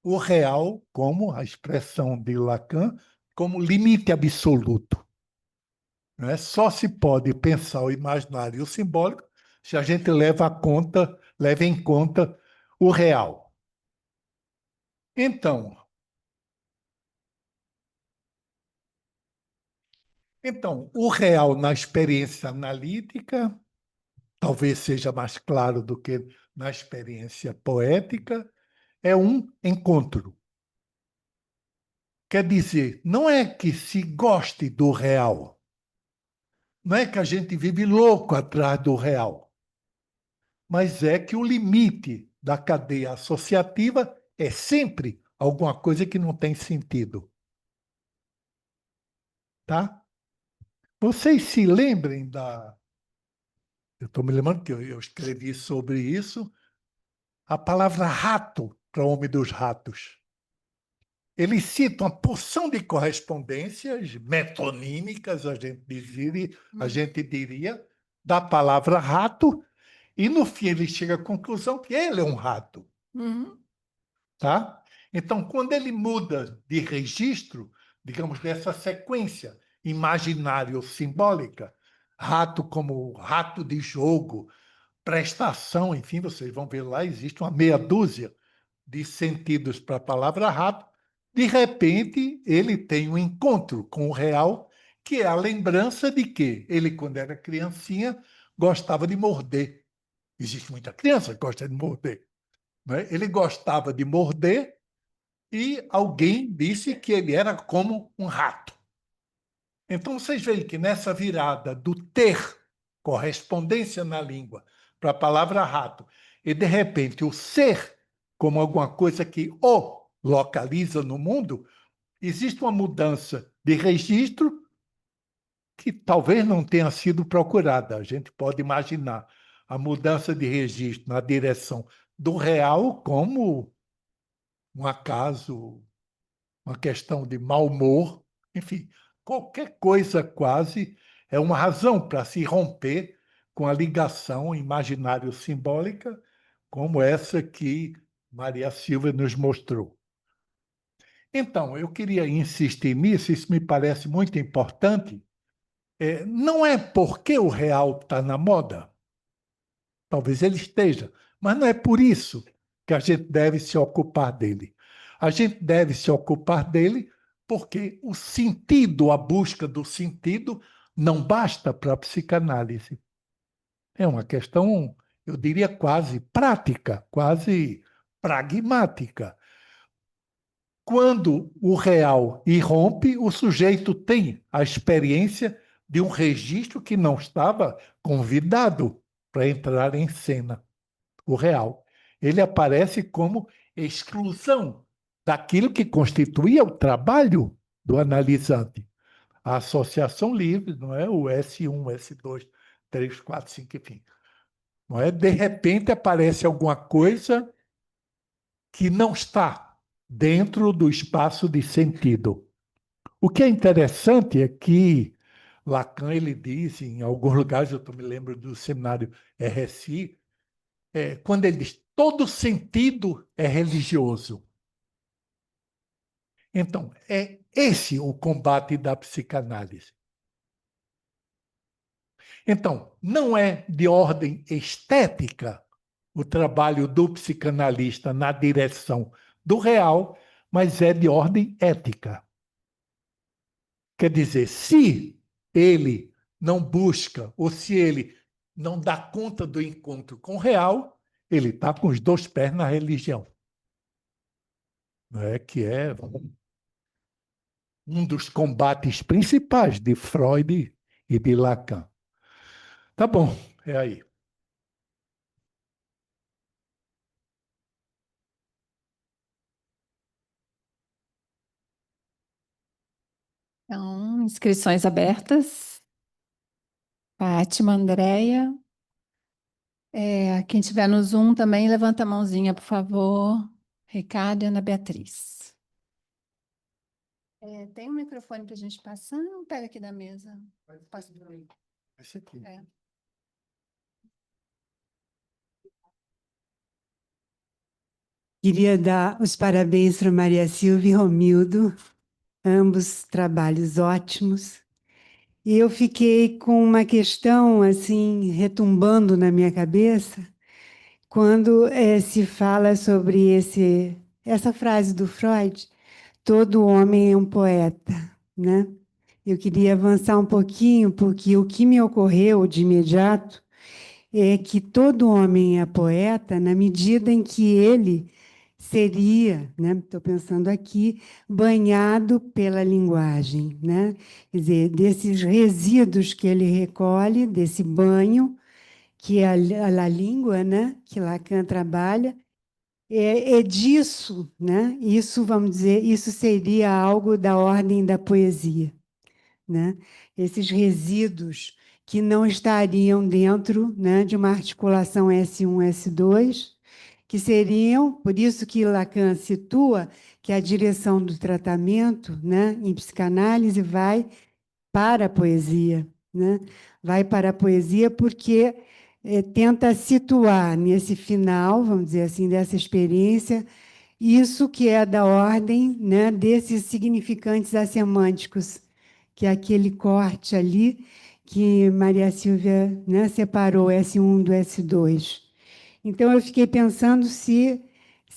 o real como, a expressão de Lacan, como limite absoluto. Não é? Só se pode pensar o imaginário e o simbólico se a gente leva em conta o real. Então, o real na experiência analítica talvez seja mais claro do que na experiência poética, é um encontro. Quer dizer, não é que se goste do real, não é que a gente vive louco atrás do real, mas é que o limite da cadeia associativa é sempre alguma coisa que não tem sentido. Tá? Vocês se lembrem da... Eu estou me lembrando que eu escrevi sobre isso, a palavra rato para o Homem dos Ratos. Ele cita uma porção de correspondências metonímicas, a gente diria, da palavra rato, e no fim ele chega à conclusão que ele é um rato. Uhum. Tá? Então, quando ele muda de registro, digamos, dessa sequência imaginário-simbólica, rato como rato de jogo, prestação, enfim, vocês vão ver lá, existe uma meia dúzia de sentidos para a palavra rato. De repente, ele tem um encontro com o real, que é a lembrança de que ele, quando era criancinha, gostava de morder. Existe muita criança que gosta de morder. Não é? Ele gostava de morder e alguém disse que ele era como um rato. Então, vocês veem que nessa virada do ter, correspondência na língua, para a palavra rato, e de repente o ser, como alguma coisa que o localiza no mundo, existe uma mudança de registro que talvez não tenha sido procurada. A gente pode imaginar a mudança de registro na direção do real como um acaso, uma questão de mau humor, enfim, qualquer coisa quase é uma razão para se romper com a ligação imaginário-simbólica como essa que Maria Silva nos mostrou. Então, eu queria insistir nisso, isso me parece muito importante. Não é porque o real está na moda, talvez ele esteja, mas não é por isso que a gente deve se ocupar dele. A gente deve se ocupar dele porque o sentido, a busca do sentido, não basta para a psicanálise. É uma questão, eu diria, quase prática, quase pragmática. Quando o real irrompe, o sujeito tem a experiência de um registro que não estava convidado para entrar em cena, o real. Ele aparece como exclusão daquilo que constituía o trabalho do analisante. A associação livre, não é o S1, S2, 3, 4, 5, enfim. Não é? De repente aparece alguma coisa que não está dentro do espaço de sentido. O que é interessante é que Lacan ele diz, em alguns lugares, eu me lembro do seminário RSI, quando ele diz todo sentido é religioso. Então, é esse o combate da psicanálise. Então, não é de ordem estética o trabalho do psicanalista na direção do real, mas é de ordem ética. Quer dizer, se ele não busca, ou se ele não dá conta do encontro com o real, ele está com os dois pés na religião. Não é que é um dos combates principais de Freud e de Lacan. Tá bom, é aí. Então, inscrições abertas. Fátima, Andréia. Quem tiver no Zoom também, levanta a mãozinha, por favor. Ricardo e Ana Beatriz. Tem um microfone para a gente passar? Pega aqui da mesa. Passa. Esse aqui. Queria dar os parabéns para Maria Silvia e Romildo, ambos trabalhos ótimos. E eu fiquei com uma questão assim retumbando na minha cabeça quando se fala sobre essa frase do Freud, todo homem é um poeta, né? Eu queria avançar um pouquinho, porque o que me ocorreu de imediato é que todo homem é poeta na medida em que ele seria, né? Estou pensando aqui, banhado pela linguagem, né? Quer dizer, desses resíduos que ele recolhe, desse banho, que é a língua, né? Que Lacan trabalha, é disso, né? Isso, vamos dizer, isso seria algo da ordem da poesia, né? Esses resíduos que não estariam dentro, né, de uma articulação S1, S2, que seriam, por isso que Lacan situa que a direção do tratamento, né, em psicanálise vai para a poesia, né? Vai para a poesia porque tenta situar nesse final, vamos dizer assim, dessa experiência, isso que é da ordem, né, desses significantes assemânticos, que é aquele corte ali que Maria Silvia, né, separou S1 do S2. Então, eu fiquei pensando se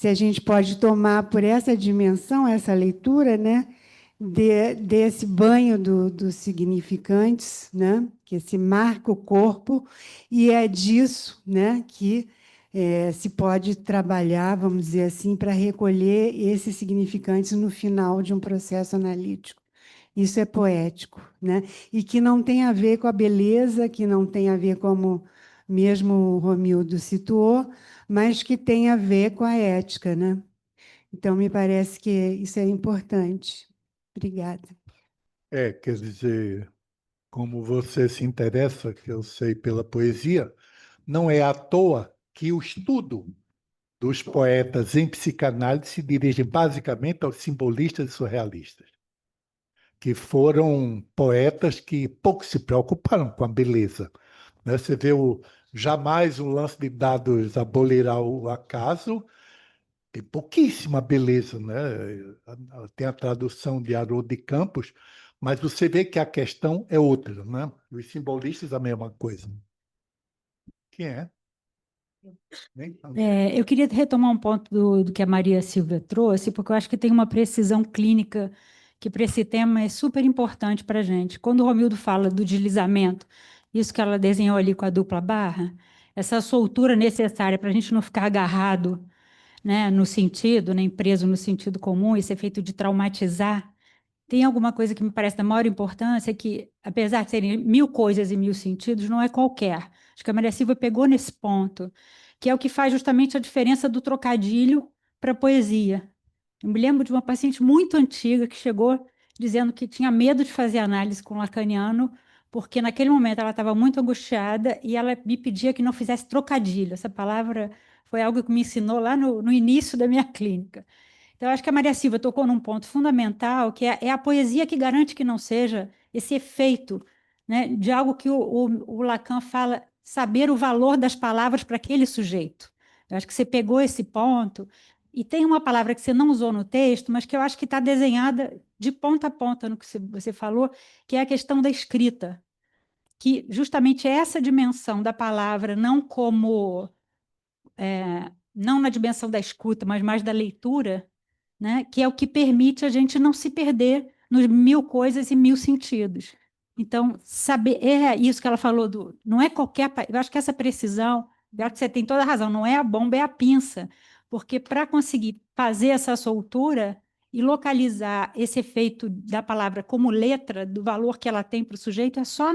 a gente pode tomar por essa dimensão, essa leitura, né, desse banho dos significantes, né, que se marca o corpo, e é disso, né, que se pode trabalhar, vamos dizer assim, para recolher esses significantes no final de um processo analítico. Isso é poético, né? E que não tem a ver com a beleza, que não tem a ver, como mesmo o Romildo situou, mas que tem a ver com a ética, né? Então, me parece que isso é importante. Obrigada. Quer dizer, como você se interessa, que eu sei, pela poesia, não é à toa que o estudo dos poetas em psicanálise se dirige basicamente aos simbolistas e surrealistas, que foram poetas que pouco se preocuparam com a beleza, né? Você vê jamais um lance de dados abolirá o acaso, tem pouquíssima beleza, né? Tem a tradução de Haroldo de Campos, mas você vê que a questão é outra, né? Os simbolistas a mesma coisa. Quem é? Eu queria retomar um ponto do que a Maria Silvia trouxe, porque eu acho que tem uma precisão clínica que para esse tema é super importante para a gente. Quando o Romildo fala do deslizamento, isso que ela desenhou ali com a dupla barra, essa soltura necessária para a gente não ficar agarrado, né, no sentido, nem preso no sentido comum, esse efeito de traumatizar, tem alguma coisa que me parece da maior importância, que, apesar de serem mil coisas e mil sentidos, não é qualquer. Acho que a Maria Silva pegou nesse ponto, que é o que faz justamente a diferença do trocadilho para a poesia. Eu me lembro de uma paciente muito antiga que chegou dizendo que tinha medo de fazer análise com lacaniano, porque naquele momento ela estava muito angustiada e ela me pedia que não fizesse trocadilho. Essa palavra foi algo que me ensinou lá no início da minha clínica. Então, eu acho que a Maria Silva tocou num ponto fundamental, que é a poesia que garante que não seja esse efeito, né, de algo que o Lacan fala, saber o valor das palavras para aquele sujeito. Eu acho que você pegou esse ponto, e tem uma palavra que você não usou no texto, mas que eu acho que está desenhada de ponta a ponta no que você falou, que é a questão da escrita, que justamente essa dimensão da palavra, não como, não na dimensão da escuta, mas mais da leitura, né, que é o que permite a gente não se perder nos mil coisas e mil sentidos. Então, saber, é isso que ela falou, não é qualquer. Eu acho que essa precisão, eu acho que você tem toda a razão, não é a bomba, é a pinça. Porque para conseguir fazer essa soltura e localizar esse efeito da palavra como letra, do valor que ela tem para o sujeito, é só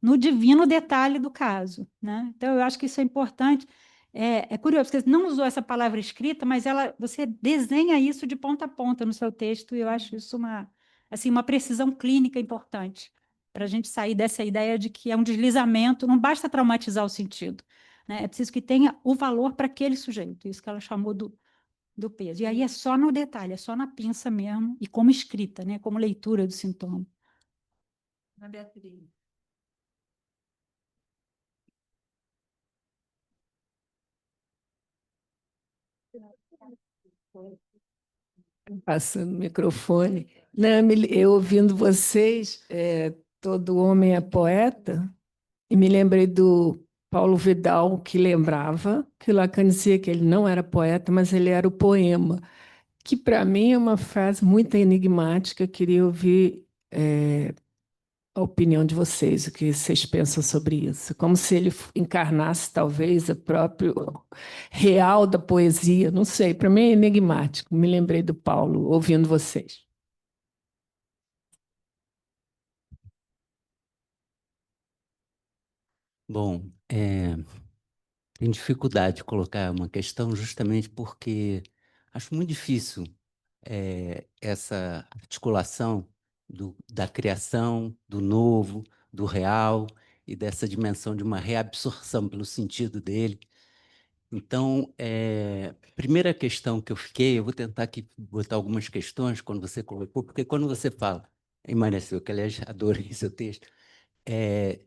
no divino detalhe do caso, né? Então, eu acho que isso é importante. É curioso, você não usou essa palavra escrita, mas você desenha isso de ponta a ponta no seu texto, e eu acho isso uma precisão clínica importante, para a gente sair dessa ideia de que é um deslizamento, não basta traumatizar o sentido, né? É preciso que tenha o valor para aquele sujeito, isso que ela chamou do peso. E aí é só no detalhe, é só na pinça mesmo, e como escrita, né? Como leitura do sintoma. Na Beatriz. Passando o microfone. Não, eu ouvindo vocês, todo homem é poeta, e me lembrei do Paulo Vidal, que lembrava que Lacan dizia que ele não era poeta, mas ele era o poema, que para mim é uma frase muito enigmática. Eu queria ouvir a opinião de vocês, o que vocês pensam sobre isso. Como se ele encarnasse, talvez, o próprio real da poesia. Não sei, para mim é enigmático. Me lembrei do Paulo, ouvindo vocês. Bom, tenho dificuldade de colocar uma questão justamente porque acho muito difícil essa articulação da criação, do novo, do real e dessa dimensão de uma reabsorção pelo sentido dele. Então, primeira questão que eu vou tentar aqui botar algumas questões quando você colocou, porque quando você fala, em Maria Silva, que aliás adorei seu texto,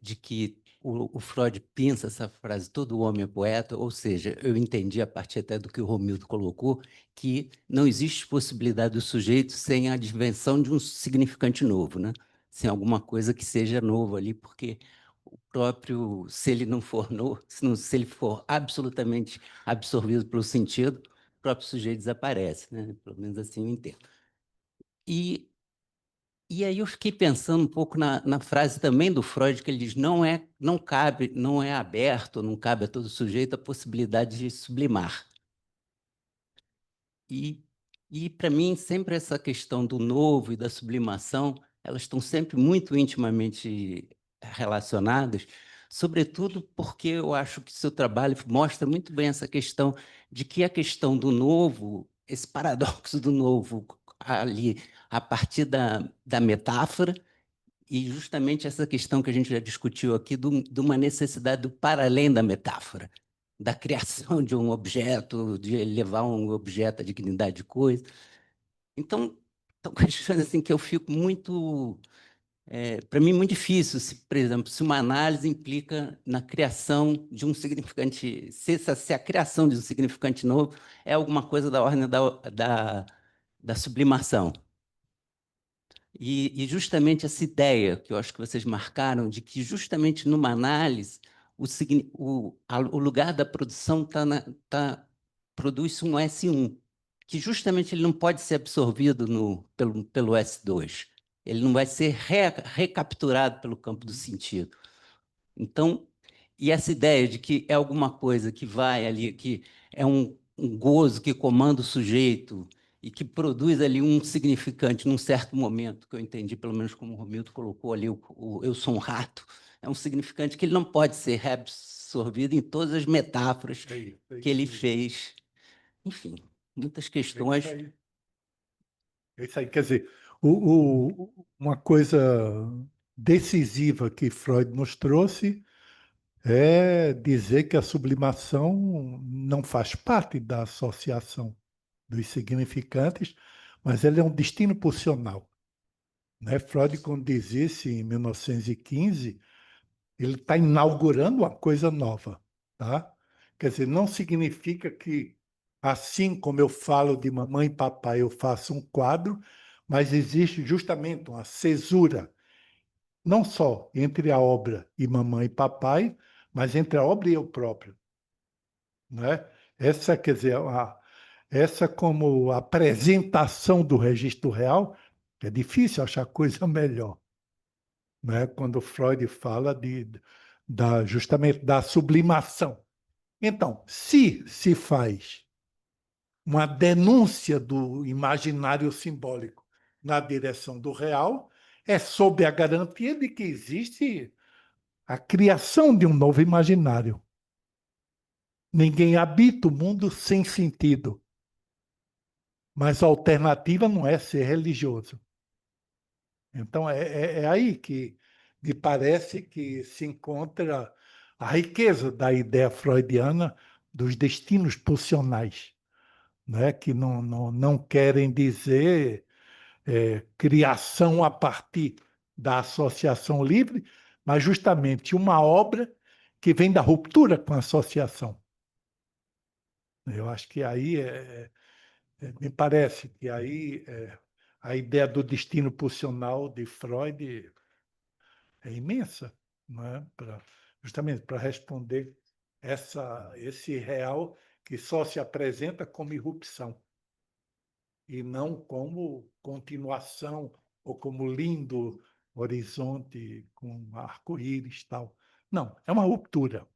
de que o Freud pensa essa frase, todo homem é poeta, ou seja, eu entendi a partir até do que o Romildo colocou, que não existe possibilidade do sujeito sem a advenção de um significante novo, né? Sem alguma coisa que seja novo ali, porque o próprio, se ele não for novo, se ele for absolutamente absorvido pelo sentido, o próprio sujeito desaparece, né? Pelo menos assim eu entendo. E aí eu fiquei pensando um pouco na frase também do Freud, que ele diz, não cabe, não é aberto, não cabe a todo sujeito a possibilidade de sublimar. E para mim, sempre essa questão do novo e da sublimação, elas estão sempre muito intimamente relacionadas, sobretudo porque eu acho que seu trabalho mostra muito bem essa questão de que a questão do novo, esse paradoxo do novo ali, a partir da metáfora, e justamente essa questão que a gente já discutiu aqui, de uma necessidade do para além da metáfora, da criação de um objeto, de elevar um objeto à dignidade de coisa. Então, são questões assim que eu fico muito... para mim, muito difícil, por exemplo, se uma análise implica na criação de um significante... Se a criação de um significante novo é alguma coisa da ordem da sublimação. E justamente essa ideia que eu acho que vocês marcaram, de que justamente numa análise o lugar da produção produz-se um S1, que justamente ele não pode ser absorvido pelo S2, ele não vai ser recapturado pelo campo do sentido. Então, e essa ideia de que é alguma coisa que vai ali, que é um gozo que comanda o sujeito e que produz ali um significante num certo momento, que eu entendi, pelo menos como o Romildo colocou ali, eu sou um rato, é um significante que ele não pode ser reabsorvido em todas as metáforas que ele fez. Enfim, muitas questões. É isso aí. Quer dizer, uma coisa decisiva que Freud nos trouxe é dizer que a sublimação não faz parte da associação dos significantes, mas ele é um destino pulsional, né? Freud, quando diz isso em 1915, ele está inaugurando uma coisa nova, tá? Quer dizer, não significa que, assim como eu falo de mamãe e papai, eu faço um quadro, mas existe justamente uma cesura, não só entre a obra e mamãe e papai, mas entre a obra e eu próprio, né? Essa, quer dizer, essa como apresentação do registro real, é difícil achar coisa melhor, né? Quando Freud fala justamente da sublimação. Então, se faz uma denúncia do imaginário simbólico na direção do real, é sob a garantia de que existe a criação de um novo imaginário. Ninguém habita o mundo sem sentido, mas a alternativa não é ser religioso. Então, é aí que me parece que se encontra a riqueza da ideia freudiana dos destinos pulsionais, né? Que não querem dizer criação a partir da associação livre, mas justamente uma obra que vem da ruptura com a associação. Eu acho que aí Me parece que aí a ideia do destino pulsional de Freud é imensa, não é? Justamente para responder esse real que só se apresenta como irrupção e não como continuação ou como lindo horizonte com arco-íris e tal. Não, é uma ruptura.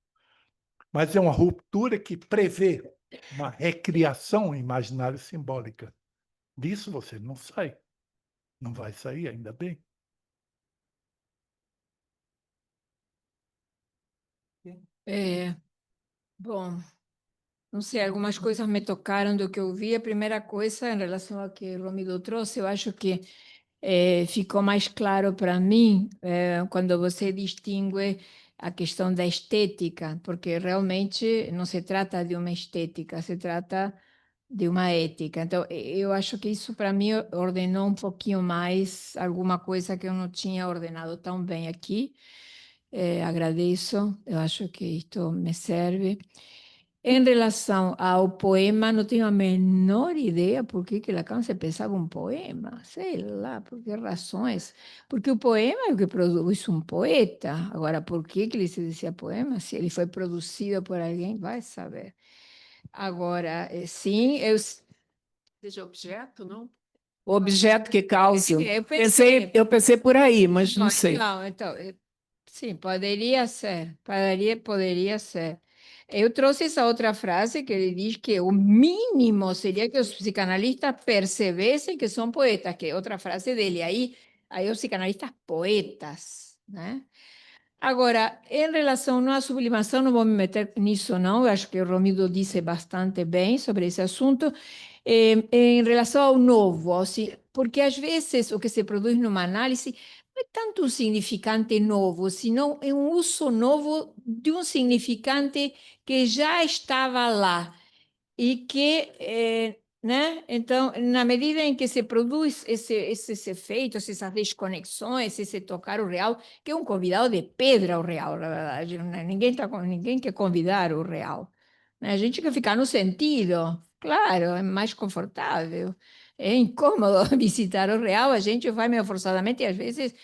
Mas é uma ruptura que prevê uma recriação imaginária simbólica. Disso você não sai. Não vai sair, ainda bem. Bom, não sei, algumas coisas me tocaram do que eu vi. A primeira coisa, em relação ao que o Romildo trouxe, eu acho que ficou mais claro para mim quando você distingue a questão da estética, porque realmente não se trata de uma estética, se trata de uma ética. Então, eu acho que isso para mim ordenou um pouquinho mais alguma coisa que eu não tinha ordenado tão bem aqui. Agradeço, eu acho que isto me serve. Em relação ao poema, não tenho a menor ideia por que Lacan se pensava um poema, sei lá, por que razões. Porque o poema é o que produz um poeta. Agora, por que ele se dizia poema? Se ele foi produzido por alguém, vai saber. Agora, sim, Seja objeto, não? O objeto que causa. Eu pensei por aí, mas não sei. Não, então, sim, poderia ser, poderia ser. Eu trouxe essa outra frase que ele diz que o mínimo seria que os psicanalistas percebessem que são poetas, que é outra frase dele. Aí os psicanalistas poetas, né? Agora, em relação à sublimação, não vou me meter nisso, não. Eu acho que o Romildo disse bastante bem sobre esse assunto. Em relação ao novo, assim, porque às vezes o que se produz numa análise não é tanto um significante novo, senão é um uso novo de um significante que já estava lá e que, né? Então, na medida em que se produz esses efeitos, essas desconexões, esse tocar o real, que é um convidado de pedra o real, na verdade, né? Ninguém quer convidar o real, né? A gente quer ficar no sentido, claro, é mais confortável. É incômodo visitar o real, a gente vai meio forçadamente e às vezes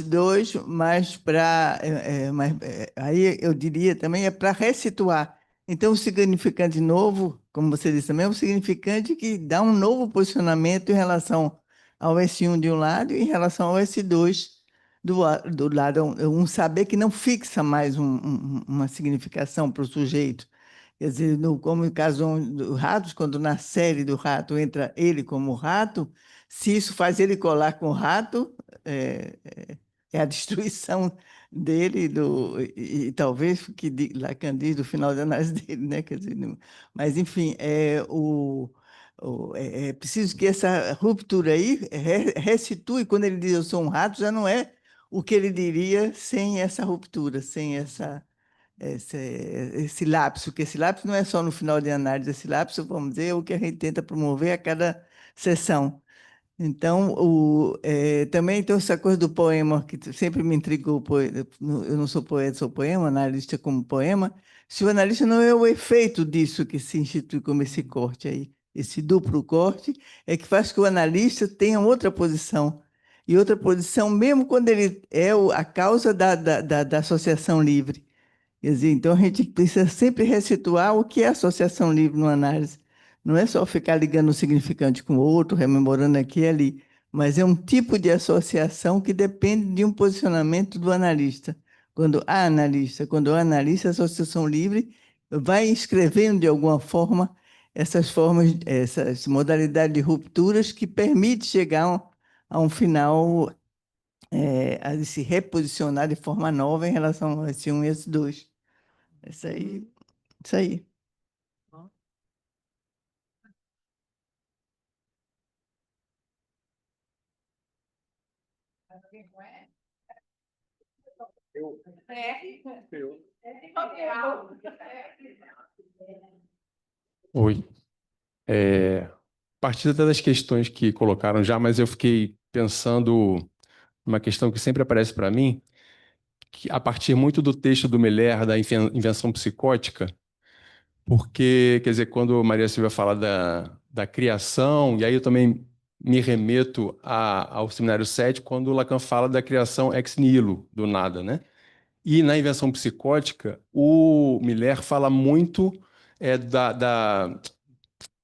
Dois, mas para aí eu diria também é para ressituar. Então, o significante novo, como você disse também, é um significante que dá um novo posicionamento em relação ao S1 de um lado e em relação ao S2 do lado. Um saber que não fixa mais uma significação para o sujeito. Quer dizer, como no caso do Ratos, quando na série do rato entra ele como rato, se isso faz ele colar com o rato, é a destruição dele e talvez que Lacan diz do final da análise dele, né? Quer dizer, mas enfim, é preciso que essa ruptura aí restitui, quando ele diz eu sou um rato, já não é o que ele diria sem essa ruptura, sem esse lapso, que esse lapso não é só no final de análise, esse lapso, vamos dizer, é o que a gente tenta promover a cada sessão. Então, também tem essa coisa do poema, que sempre me intrigou. Eu não sou poeta, sou poema, analista como poema. Se o analista não é o efeito disso que se institui como esse corte aí, esse duplo corte, é que faz que o analista tenha outra posição. E outra posição, mesmo quando ele é a causa da associação livre. Quer dizer, então, a gente precisa sempre ressituar o que é associação livre no análise. Não é só ficar ligando um significante com o outro, rememorando aqui e ali, mas é um tipo de associação que depende de um posicionamento do analista. Quando o analista, a associação livre vai escrevendo de alguma forma essas modalidades de rupturas que permite chegar a um final, a se reposicionar de forma nova em relação a esse um e esse dois. Isso aí, isso aí. Oi. A partir até das questões que colocaram já, mas eu fiquei pensando uma questão que sempre aparece para mim, que a partir muito do texto do Miller, da invenção psicótica, porque, quer dizer, quando Maria Silvia fala da criação, e aí eu também me remeto ao Seminário 7, quando Lacan fala da criação ex nihilo, do nada, né? E na invenção psicótica, o Miller fala muito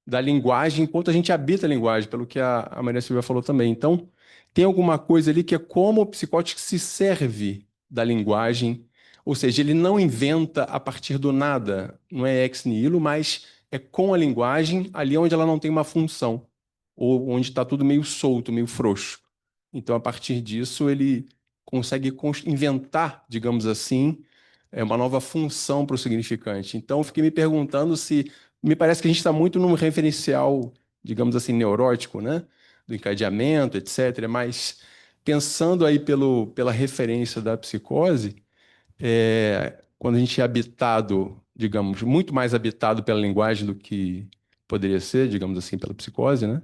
da linguagem enquanto a gente habita a linguagem, pelo que a Maria Silvia falou também. Então, tem alguma coisa ali que é como o psicótico se serve da linguagem, ou seja, ele não inventa a partir do nada, não é ex nihilo, mas é com a linguagem ali onde ela não tem uma função, ou onde está tudo meio solto, meio frouxo. Então, a partir disso, ele consegue inventar, digamos assim, uma nova função para o significante. Então, eu fiquei me perguntando se me parece que a gente está muito num referencial, digamos assim, neurótico, né? Do encadeamento, etc. Mas pensando aí pela referência da psicose, quando a gente é habitado, digamos, muito mais habitado pela linguagem do que poderia ser, digamos assim, pela psicose, né?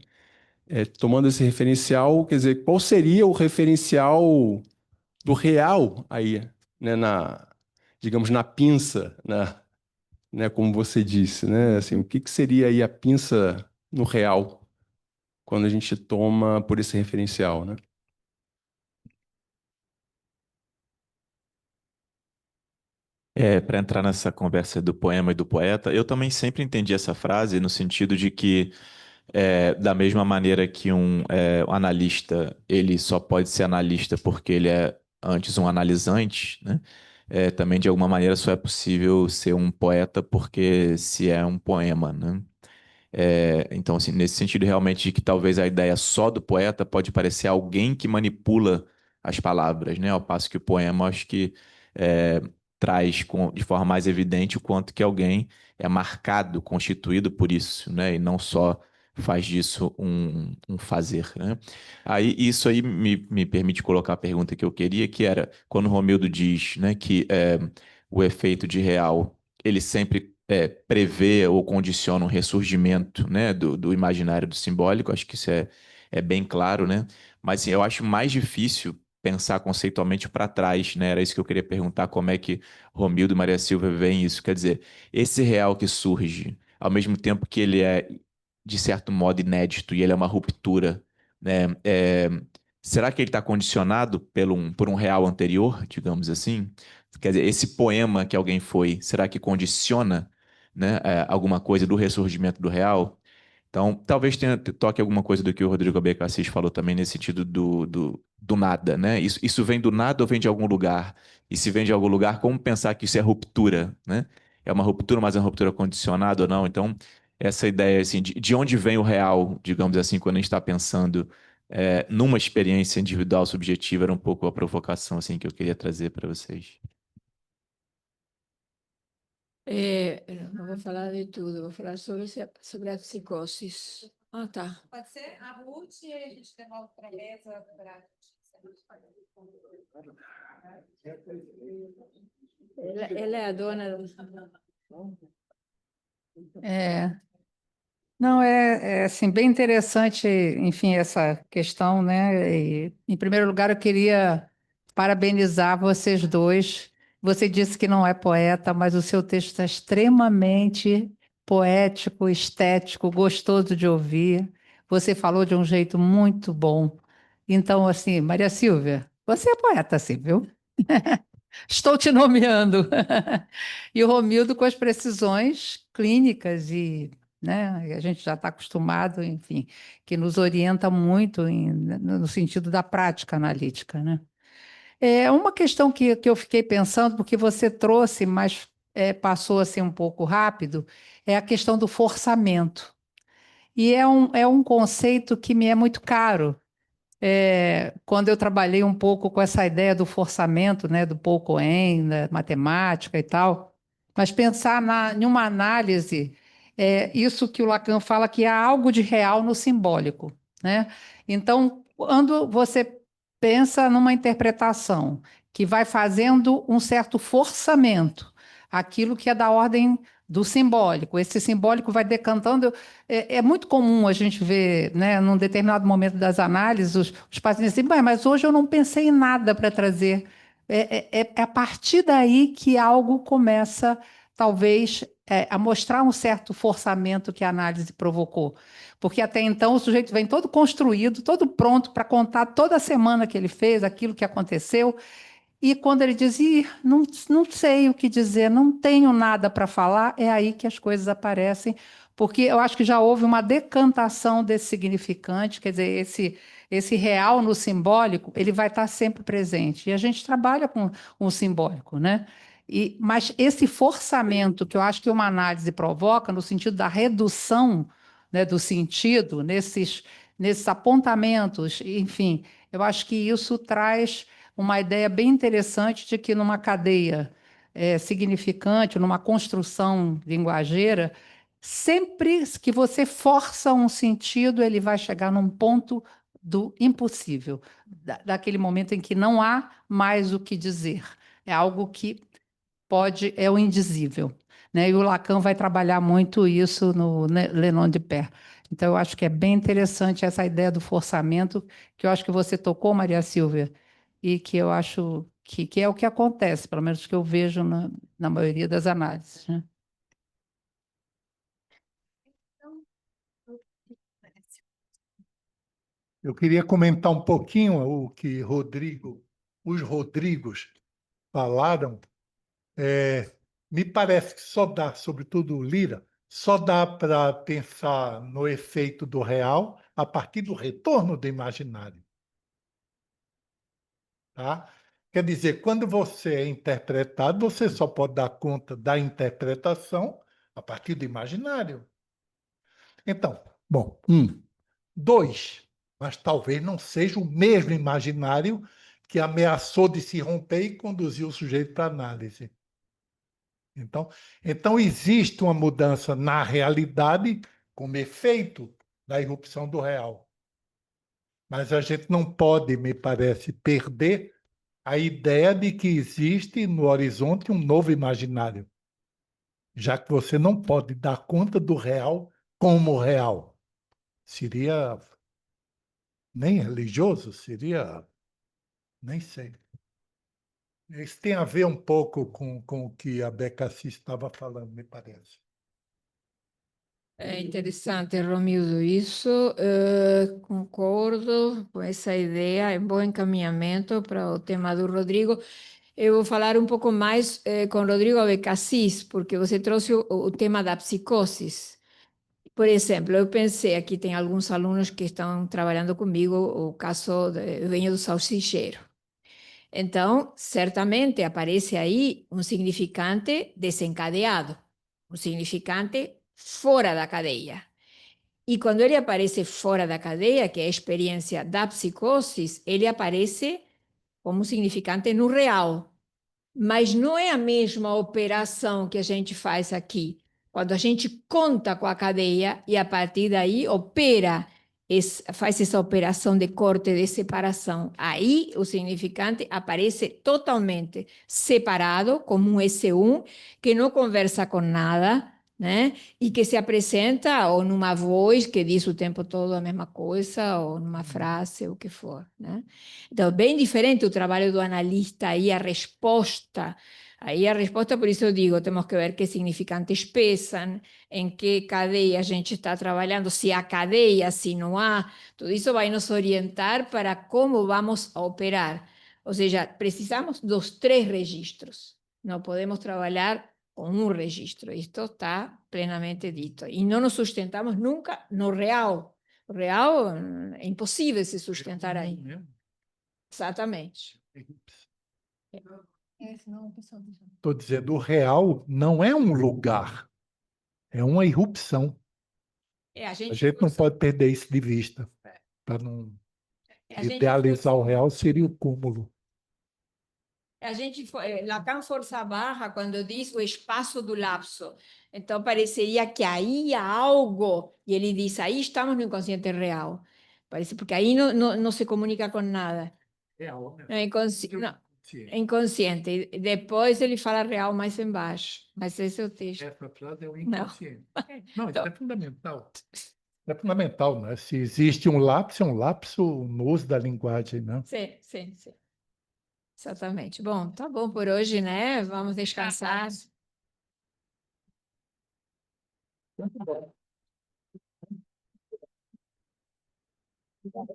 Tomando esse referencial, quer dizer, qual seria o referencial do real aí, né? Digamos, na pinça, né, como você disse, né? Assim, o que seria aí a pinça no real quando a gente toma por esse referencial, né? Para entrar nessa conversa do poema e do poeta, eu também sempre entendi essa frase no sentido de que, da mesma maneira que um analista, ele só pode ser analista porque ele é antes um analisante, né? Também, de alguma maneira, só é possível ser um poeta porque se é um poema, né? Então, assim, nesse sentido, realmente, de que talvez a ideia só do poeta pode parecer alguém que manipula as palavras, né? Ao passo que o poema, acho que é, traz de forma mais evidente o quanto que alguém é marcado, constituído por isso, né? E não só faz disso um fazer, né? Aí, isso aí me permite colocar a pergunta que eu queria, que era, quando o Romildo diz, né, que o efeito de real, ele sempre prevê ou condiciona um ressurgimento, né, do imaginário do simbólico. Acho que isso é bem claro, né? Mas assim, eu acho mais difícil pensar conceitualmente para trás, né? Era isso que eu queria perguntar, como é que Romildo e Maria Silva veem isso. Quer dizer, esse real que surge, ao mesmo tempo que ele é, de certo modo, inédito e ele é uma ruptura, né? Será que ele está condicionado por um real anterior, digamos assim? Quer dizer, esse poema que alguém foi, será que condiciona, né, alguma coisa do ressurgimento do real? Então, talvez toque alguma coisa do que o Rodrigo Abecassis falou também, nesse sentido do nada, né? Isso vem do nada ou vem de algum lugar? E se vem de algum lugar, como pensar que isso é ruptura, né? É uma ruptura, mas é uma ruptura condicionada ou não? Então, essa ideia, assim, de onde vem o real, digamos assim, quando a gente está pensando numa experiência individual subjetiva, era um pouco a provocação assim, que eu queria trazer para vocês. Não vou falar de tudo, vou falar sobre a psicose. Ah, tá. Pode ser a Ruth e a gente devolve para a mesa para... Ela é a dona do... Não, é assim, bem interessante, enfim, essa questão, né? E, em primeiro lugar, eu queria parabenizar vocês dois. Você disse que não é poeta, mas o seu texto é extremamente poético, estético, gostoso de ouvir. Você falou de um jeito muito bom. Então, assim, Maria Silvia, você é poeta, sim, viu? Estou te nomeando. E o Romildo com as precisões clínicas e, né, a gente já está acostumado, enfim, que nos orienta muito no sentido da prática analítica, né? É uma questão que eu fiquei pensando, porque você trouxe, mas passou assim um pouco rápido, é a questão do forçamento. E é um conceito que me é muito caro, quando eu trabalhei um pouco com essa ideia do forçamento, né, do Paul Cohen, da matemática e tal, mas pensar em uma análise, isso que o Lacan fala que há algo de real no simbólico, né? Então, quando você pensa numa interpretação que vai fazendo um certo forçamento, aquilo que é da ordem do simbólico, esse simbólico vai decantando. É muito comum a gente ver, né, num determinado momento das análises, os pacientes dizem, mas hoje eu não pensei em nada para trazer. É a partir daí que algo começa, talvez, a mostrar um certo forçamento que a análise provocou. Porque até então o sujeito vem todo construído, todo pronto para contar toda a semana que ele fez, aquilo que aconteceu. E quando ele diz, não sei o que dizer, não tenho nada para falar, é aí que as coisas aparecem, porque eu acho que já houve uma decantação desse significante, quer dizer, esse real no simbólico, ele vai estar sempre presente. E a gente trabalha com o simbólico, né? Mas esse forçamento que eu acho que uma análise provoca, no sentido da redução, né, do sentido, nesses apontamentos, enfim, eu acho que isso traz uma ideia bem interessante de que numa cadeia significante, numa construção linguageira, sempre que você força um sentido, ele vai chegar num ponto do impossível, daquele momento em que não há mais o que dizer. É algo que é o indizível, né? E o Lacan vai trabalhar muito isso no Le Nom de Père. Então, eu acho que é bem interessante essa ideia do forçamento, que eu acho que você tocou, Maria Silvia, e que eu acho que é o que acontece, pelo menos que eu vejo na maioria das análises, né? Eu queria comentar um pouquinho o que os Rodrigos falaram. Me parece que só dá, sobretudo o Lira, só dá para pensar no efeito do real a partir do retorno do imaginário. Tá? Quer dizer, quando você é interpretado, você só pode dar conta da interpretação a partir do imaginário. Então, bom, dois, mas talvez não seja o mesmo imaginário que ameaçou de se romper e conduziu o sujeito para análise. Então existe uma mudança na realidade como efeito da irrupção do real. Mas a gente não pode, me parece, perder a ideia de que existe no horizonte um novo imaginário, já que você não pode dar conta do real como real. Seria nem religioso, seria, nem sei. Isso tem a ver um pouco com o que a Beca Assis estava falando, me parece. É interessante, Romildo, isso, concordo com essa ideia, é um bom encaminhamento para o tema do Rodrigo. Eu vou falar um pouco mais com Rodrigo Abecassis, porque você trouxe o tema da psicose. Por exemplo, eu pensei, aqui tem alguns alunos que estão trabalhando comigo, o caso do venho do salsicheiro. Então, certamente aparece aí um significante desencadeado, um significante fora da cadeia. E quando ele aparece fora da cadeia, que é a experiência da psicose, ele aparece como significante no real. Mas não é a mesma operação que a gente faz aqui. Quando a gente conta com a cadeia e a partir daí opera, faz essa operação de corte, de separação. Aí o significante aparece totalmente separado, como um S1, que não conversa com nada, né? E que se apresenta ou numa voz que diz o tempo todo a mesma coisa, ou numa frase, o que for, né? Então, bem diferente o trabalho do analista aí, a resposta. Aí a resposta, por isso eu digo, temos que ver que significantes pesam, em que cadeia a gente está trabalhando, se há cadeia, se não há. Tudo isso vai nos orientar para como vamos a operar. Ou seja, precisamos dos 3 registros. Não podemos trabalhar com um registro. Isto está plenamente dito. E não nos sustentamos nunca no real. O real é impossível se sustentar aí. Exatamente. Estou dizendo, o real não é um lugar, é uma irrupção. A A gente, gente não pode perder isso de vista. Para não a gente idealizar o real seria o cúmulo. Lacan força a barra quando diz o espaço do lapso. Então, pareceria que aí há algo, e ele diz, aí estamos no inconsciente real. Parece, porque aí não se comunica com nada. Real, né? Não é inconsciente. E depois ele fala real mais embaixo. Mas esse é o texto. Essa frase é o Não. inconsciente. Não, isso Então, é fundamental. É fundamental, né? Se existe um lapso no uso da linguagem, né? sim, sim, sim. Exatamente. Bom, tá bom por hoje, né? Vamos descansar.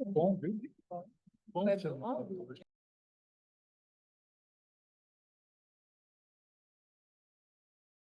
Bom, viu? Bom,